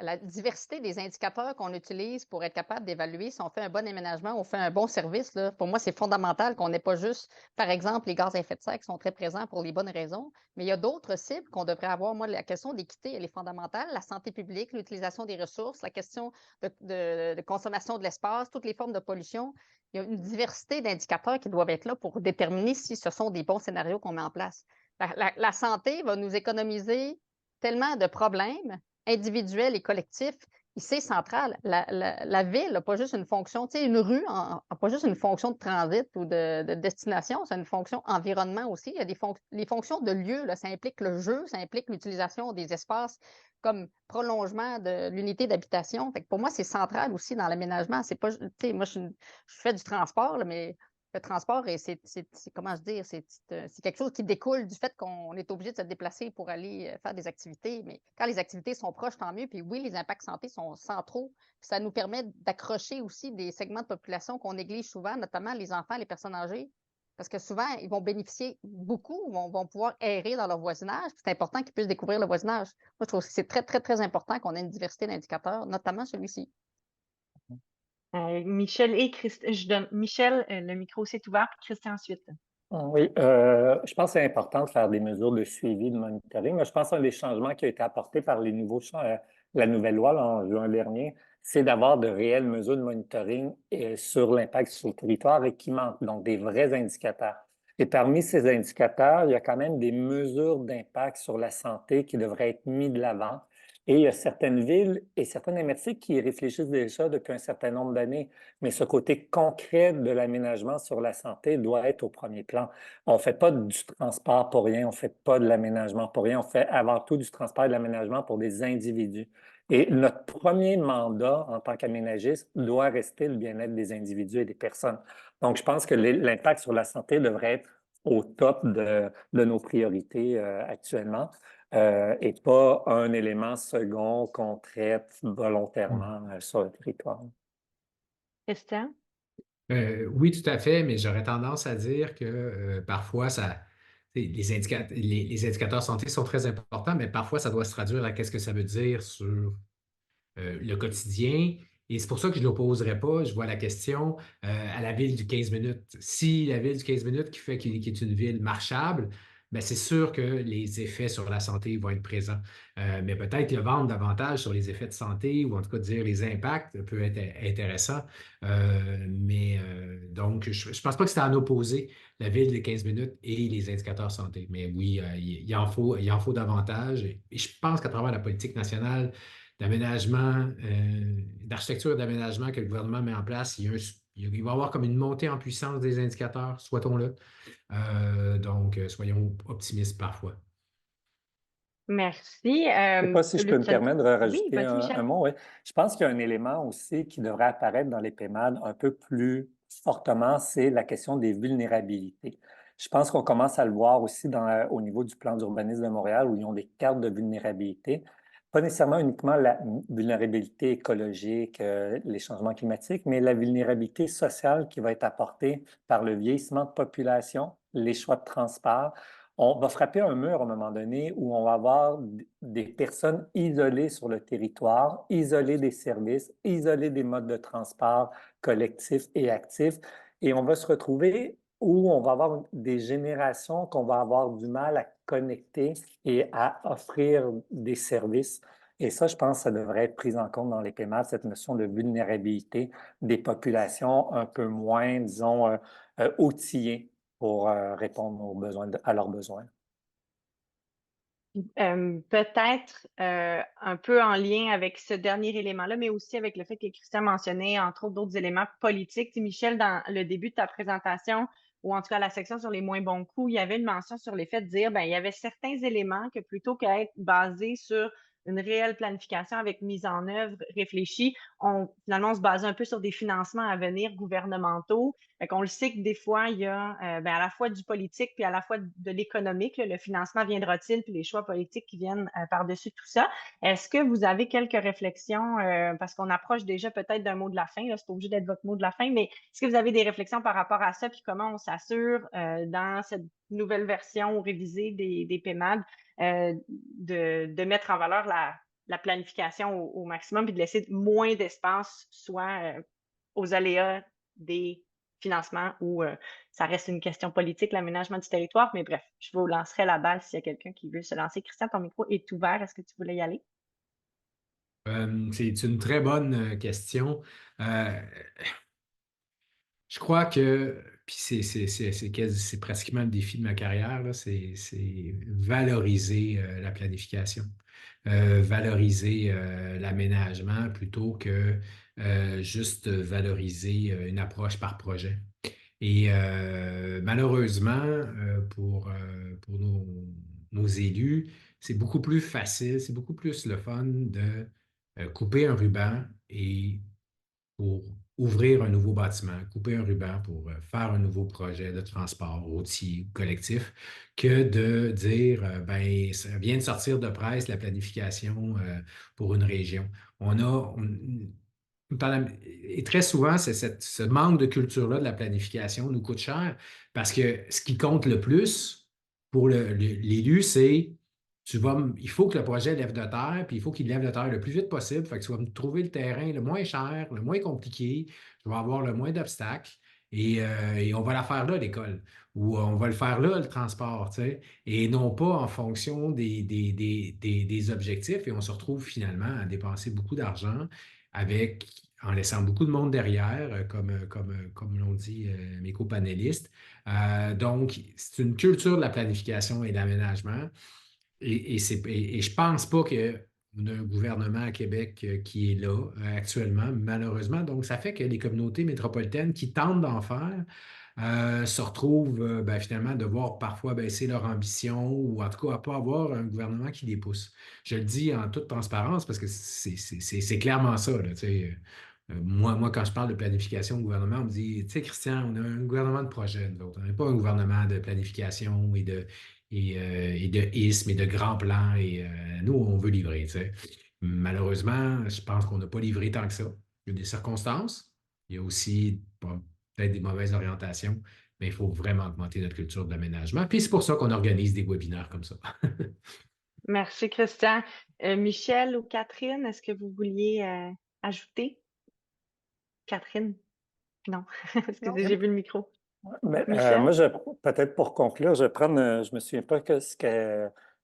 la diversité des indicateurs qu'on utilise pour être capable d'évaluer si on fait un bon aménagement, on fait un bon service, là, pour moi, c'est fondamental qu'on n'ait pas juste, par exemple, les gaz à effet de serre qui sont très présents pour les bonnes raisons, mais il y a d'autres cibles qu'on devrait avoir. Moi, la question d'équité, elle est fondamentale. La santé publique, l'utilisation des ressources, la question de consommation de l'espace, toutes les formes de pollution. Il y a une diversité d'indicateurs qui doivent être là pour déterminer si ce sont des bons scénarios qu'on met en place. La santé va nous économiser tellement de problèmes individuels et collectifs. C'est central. La ville n'a pas juste une fonction, tu sais, une rue n'a pas juste une fonction de transit ou de destination, c'est une fonction environnement aussi. Il y a les fonctions de lieu, là, ça implique le jeu, ça implique l'utilisation des espaces comme prolongement de l'unité d'habitation. Pour moi, c'est central aussi dans l'aménagement. C'est pas, tu sais, moi, je fais du transport, là, mais le transport, comment se dire, c'est quelque chose qui découle du fait qu'on est obligé de se déplacer pour aller faire des activités. Mais quand les activités sont proches, tant mieux. Puis oui, les impacts santé sont centraux. Puis ça nous permet d'accrocher aussi des segments de population qu'on néglige souvent, notamment les enfants, les personnes âgées. Parce que souvent, ils vont bénéficier beaucoup, vont pouvoir errer dans leur voisinage. C'est important qu'ils puissent découvrir le voisinage. Moi, je trouve que c'est très, très, très important qu'on ait une diversité d'indicateurs, notamment celui-ci. Michel et Christian, Michel, le micro s'est ouvert, puis Christian ensuite. Oui, je pense que c'est important de faire des mesures de suivi, de monitoring, mais je pense qu'un des changements qui a été apporté par la nouvelle loi là, en juin dernier, c'est d'avoir de réelles mesures de monitoring sur l'impact sur le territoire et qui manquent, donc des vrais indicateurs. Et parmi ces indicateurs, il y a quand même des mesures d'impact sur la santé qui devraient être mises de l'avant. Et il y a certaines villes et certaines MRC qui y réfléchissent déjà depuis un certain nombre d'années. Mais ce côté concret de l'aménagement sur la santé doit être au premier plan. On ne fait pas du transport pour rien, on ne fait pas de l'aménagement pour rien, on fait avant tout du transport et de l'aménagement pour des individus. Et notre premier mandat en tant qu'aménagiste doit rester le bien-être des individus et des personnes. Donc, je pense que l'impact sur la santé devrait être au top de nos priorités actuellement. Et pas un élément second qu'on traite volontairement sur le territoire. Christian? Oui, tout à fait, mais j'aurais tendance à dire que parfois, les indicateurs santé sont très importants, mais parfois, ça doit se traduire à qu'est-ce que ça veut dire sur le quotidien. Et c'est pour ça que je ne l'opposerai pas. Je vois la question à la ville du 15 minutes. Si la ville du 15 minutes qui est une ville marchable, ben c'est sûr que les effets sur la santé vont être présents. Mais peut-être le vendre davantage sur les effets de santé ou en tout cas dire les impacts peut être intéressant. Donc, je ne pense pas que c'est à en opposer la ville des 15 minutes et les indicateurs santé. Mais oui, il en faut davantage. Et je pense qu'à travers la politique nationale, d'aménagement, d'architecture d'aménagement que le gouvernement met en place, il va y avoir comme une montée en puissance des indicateurs, souhaitons-le. Donc, soyons optimistes parfois. Merci. Je ne sais pas si je peux me permettre de Oui, rajouter vas-y, un Michel. mot. Oui. Je pense qu'il y a un élément aussi qui devrait apparaître dans les PEMAD un peu plus fortement, c'est la question des vulnérabilités. Je pense qu'on commence à le voir aussi au niveau du plan d'urbanisme de Montréal où ils ont des cartes de vulnérabilité. Pas nécessairement uniquement la vulnérabilité écologique, les changements climatiques, mais la vulnérabilité sociale qui va être apportée par le vieillissement de population, les choix de transport. On va frapper un mur à un moment donné où on va avoir des personnes isolées sur le territoire, isolées des services, isolées des modes de transport collectifs et actifs. Et on va se retrouver où on va avoir des générations qu'on va avoir du mal à connecter et à offrir des services. Et ça, je pense que ça devrait être pris en compte dans les PMA, cette notion de vulnérabilité des populations un peu moins, disons, outillées pour répondre à leurs besoins. Peut-être un peu en lien avec ce dernier élément-là, mais aussi avec le fait que Christian mentionnait, entre autres, d'autres éléments politiques. Tu sais, Michel, dans le début de ta présentation, ou en tout cas la section sur les moins bons coups, il y avait une mention sur les faits de dire, ben, il y avait certains éléments que plutôt qu'à être basés sur une réelle planification avec mise en œuvre réfléchie, finalement, on se basait un peu sur des financements à venir gouvernementaux. Fait qu'on le sait que des fois, il y a ben, à la fois du politique puis à la fois de l'économique. Le financement viendra-t-il puis les choix politiques qui viennent par-dessus tout ça. Est-ce que vous avez quelques réflexions, parce qu'on approche déjà peut-être d'un mot de la fin, là, c'est pas obligé d'être votre mot de la fin, mais est-ce que vous avez des réflexions par rapport à ça puis comment on s'assure dans cette nouvelle version ou révisée des PEMAD de mettre en valeur la planification au maximum puis de laisser moins d'espace soit aux aléas des financements ou ça reste une question politique, l'aménagement du territoire. Mais bref, je vous lancerai la balle s'il y a quelqu'un qui veut se lancer. Christian, ton micro est ouvert. Est-ce que tu voulais y aller? C'est une très bonne question. Je crois que, puis c'est pratiquement le défi de ma carrière, là, c'est valoriser la planification, valoriser l'aménagement plutôt que juste valoriser une approche par projet. Et malheureusement, pour nos élus, c'est beaucoup plus facile, c'est beaucoup plus le fun de couper un ruban et pour ouvrir un nouveau bâtiment, couper un ruban pour faire un nouveau projet de transport routier ou collectif, que de dire, ben, ça vient de sortir de presse la planification pour une région. Et très souvent, ce manque de culture-là de la planification nous coûte cher parce que ce qui compte le plus pour l'élu, c'est il faut que le projet lève de terre, puis il faut qu'il lève de terre le plus vite possible. Fait que tu vas me trouver le terrain le moins cher, le moins compliqué, je vais avoir le moins d'obstacles. et on va la faire là, l'école, ou on va le faire là, le transport, tu sais, et non pas en fonction des objectifs. Et on se retrouve finalement à dépenser beaucoup d'argent en laissant beaucoup de monde derrière, comme l'ont dit mes copanélistes. Donc, c'est une culture de la planification et de l'aménagement. Et je pense pas qu'on a un gouvernement à Québec qui est là actuellement, malheureusement. Donc, ça fait que les communautés métropolitaines qui tentent d'en faire se retrouvent finalement devoir parfois baisser leur ambition ou en tout cas à pas avoir un gouvernement qui les pousse. Je le dis en toute transparence parce que c'est clairement ça, là, tu sais. Moi, quand je parle de planification au gouvernement, on me dit, tu sais, Christian, on a un gouvernement de projet, nous autres. On n'a pas un gouvernement de planification et de isthme et de grands plans. Et nous, on veut livrer, tu sais. Malheureusement, je pense qu'on n'a pas livré tant que ça. Il y a des circonstances. Il y a aussi peut-être des mauvaises orientations, mais il faut vraiment augmenter notre culture de l'aménagement. Puis c'est pour ça qu'on organise des webinaires comme ça. Merci, Christian. Michel ou Catherine, est-ce que vous vouliez ajouter? Catherine? Non. Excusez, j'ai vu le micro. Mais, Michel? moi, peut-être pour conclure, je me souviens pas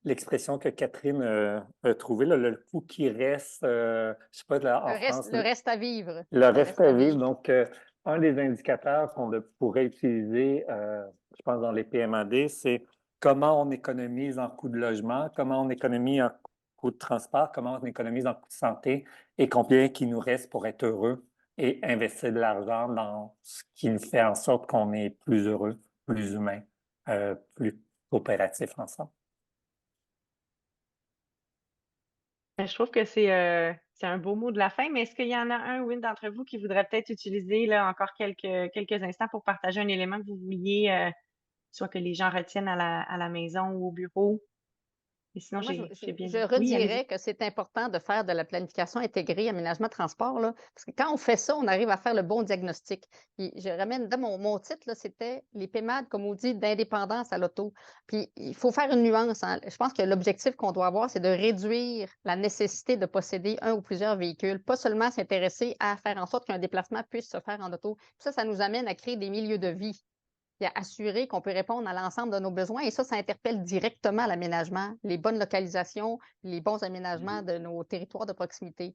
l'expression que Catherine a trouvée, là, le coût qui reste, je sais pas, en France, Le reste à vivre. le reste à vivre. Donc, un des indicateurs qu'on pourrait utiliser, je pense, dans les PMAD, c'est comment on économise en coût de logement, comment on économise en coût de transport, comment on économise en coût de santé et combien il nous reste pour être heureux et investir de l'argent dans ce qui nous fait en sorte qu'on est plus heureux, plus humain, plus coopératif ensemble. Je trouve que c'est un beau mot de la fin, mais est-ce qu'il y en a un ou une d'entre vous qui voudrait peut-être utiliser là, encore quelques instants pour partager un élément que vous vouliez, soit que les gens retiennent à la maison ou au bureau? Et sinon, Moi, j'ai bien... je Oui, allez-y. redirais que c'est important de faire de la planification intégrée, aménagement transport, là, parce que quand on fait ça, on arrive à faire le bon diagnostic. Puis je ramène dans mon titre, là, c'était les PEMAD, comme on dit, d'indépendance à l'auto. Puis il faut faire une nuance, hein. Je pense que l'objectif qu'on doit avoir, c'est de réduire la nécessité de posséder un ou plusieurs véhicules, pas seulement s'intéresser à faire en sorte qu'un déplacement puisse se faire en auto. Puis ça nous amène à créer des milieux de vie puis à assurer qu'on peut répondre à l'ensemble de nos besoins. Et ça interpelle directement l'aménagement, les bonnes localisations, les bons aménagements de nos territoires de proximité.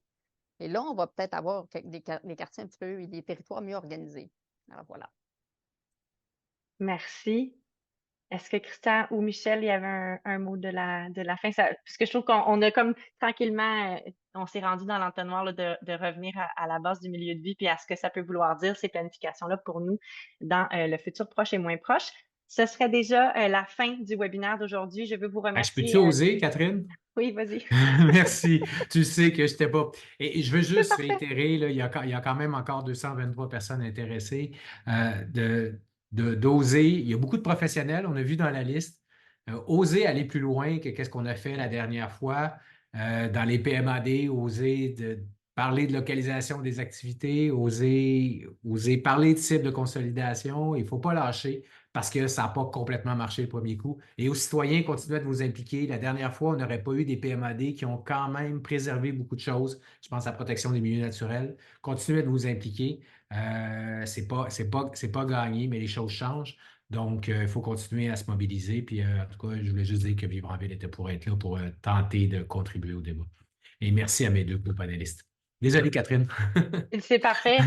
Et là, on va peut-être avoir des quartiers un petit peu, des territoires mieux organisés. Alors voilà. Merci. Est-ce que Christian ou Michel, il y avait un mot de la fin? Parce que je trouve qu'on a comme tranquillement, on s'est rendu dans l'entonnoir là, de revenir à la base du milieu de vie puis à ce que ça peut vouloir dire, ces planifications-là pour nous dans le futur proche et moins proche. Ce serait déjà la fin du webinaire d'aujourd'hui. Je veux vous Je peux-tu remercier. oser, Catherine? Oui, vas-y. Merci. Tu sais que je n'étais pas. Et je veux C'est juste parfait. réitérer, là, il y a quand même encore 223 personnes intéressées d'oser. Il y a beaucoup de professionnels, on a vu dans la liste. Oser aller plus loin que qu'est-ce qu'on a fait la dernière fois dans les PMAD, oser parler de localisation des activités, oser parler de cibles de consolidation. Il ne faut pas lâcher parce que ça n'a pas complètement marché le premier coup. Et aux citoyens, continuez de vous impliquer. La dernière fois, on n'aurait pas eu des PMAD qui ont quand même préservé beaucoup de choses. Je pense à la protection des milieux naturels. Continuez de vous impliquer. C'est pas gagné, mais les choses changent. Donc, il faut continuer à se mobiliser. Puis, en tout cas, je voulais juste dire que Vivre en Ville était pour être là, pour tenter de contribuer au débat. Et merci à mes deux co-panélistes. Désolé, Catherine. C'est parfait,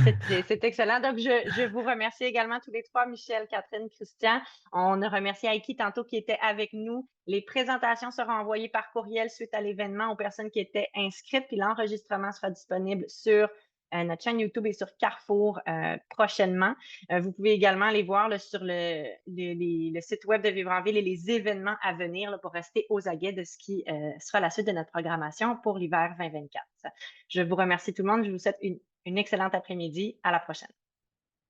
c'est excellent. Donc, je vous remercie également tous les trois, Michel, Catherine, Christian. On a remercié Aiki tantôt qui était avec nous. Les présentations seront envoyées par courriel suite à l'événement aux personnes qui étaient inscrites, puis l'enregistrement sera disponible sur notre chaîne YouTube et sur Carrefour prochainement. Vous pouvez également les voir là, sur le site web de Vivre en Ville et les événements à venir là, pour rester aux aguets de ce qui sera la suite de notre programmation pour l'hiver 2024. Je vous remercie tout le monde. Je vous souhaite une excellente après-midi. À la prochaine.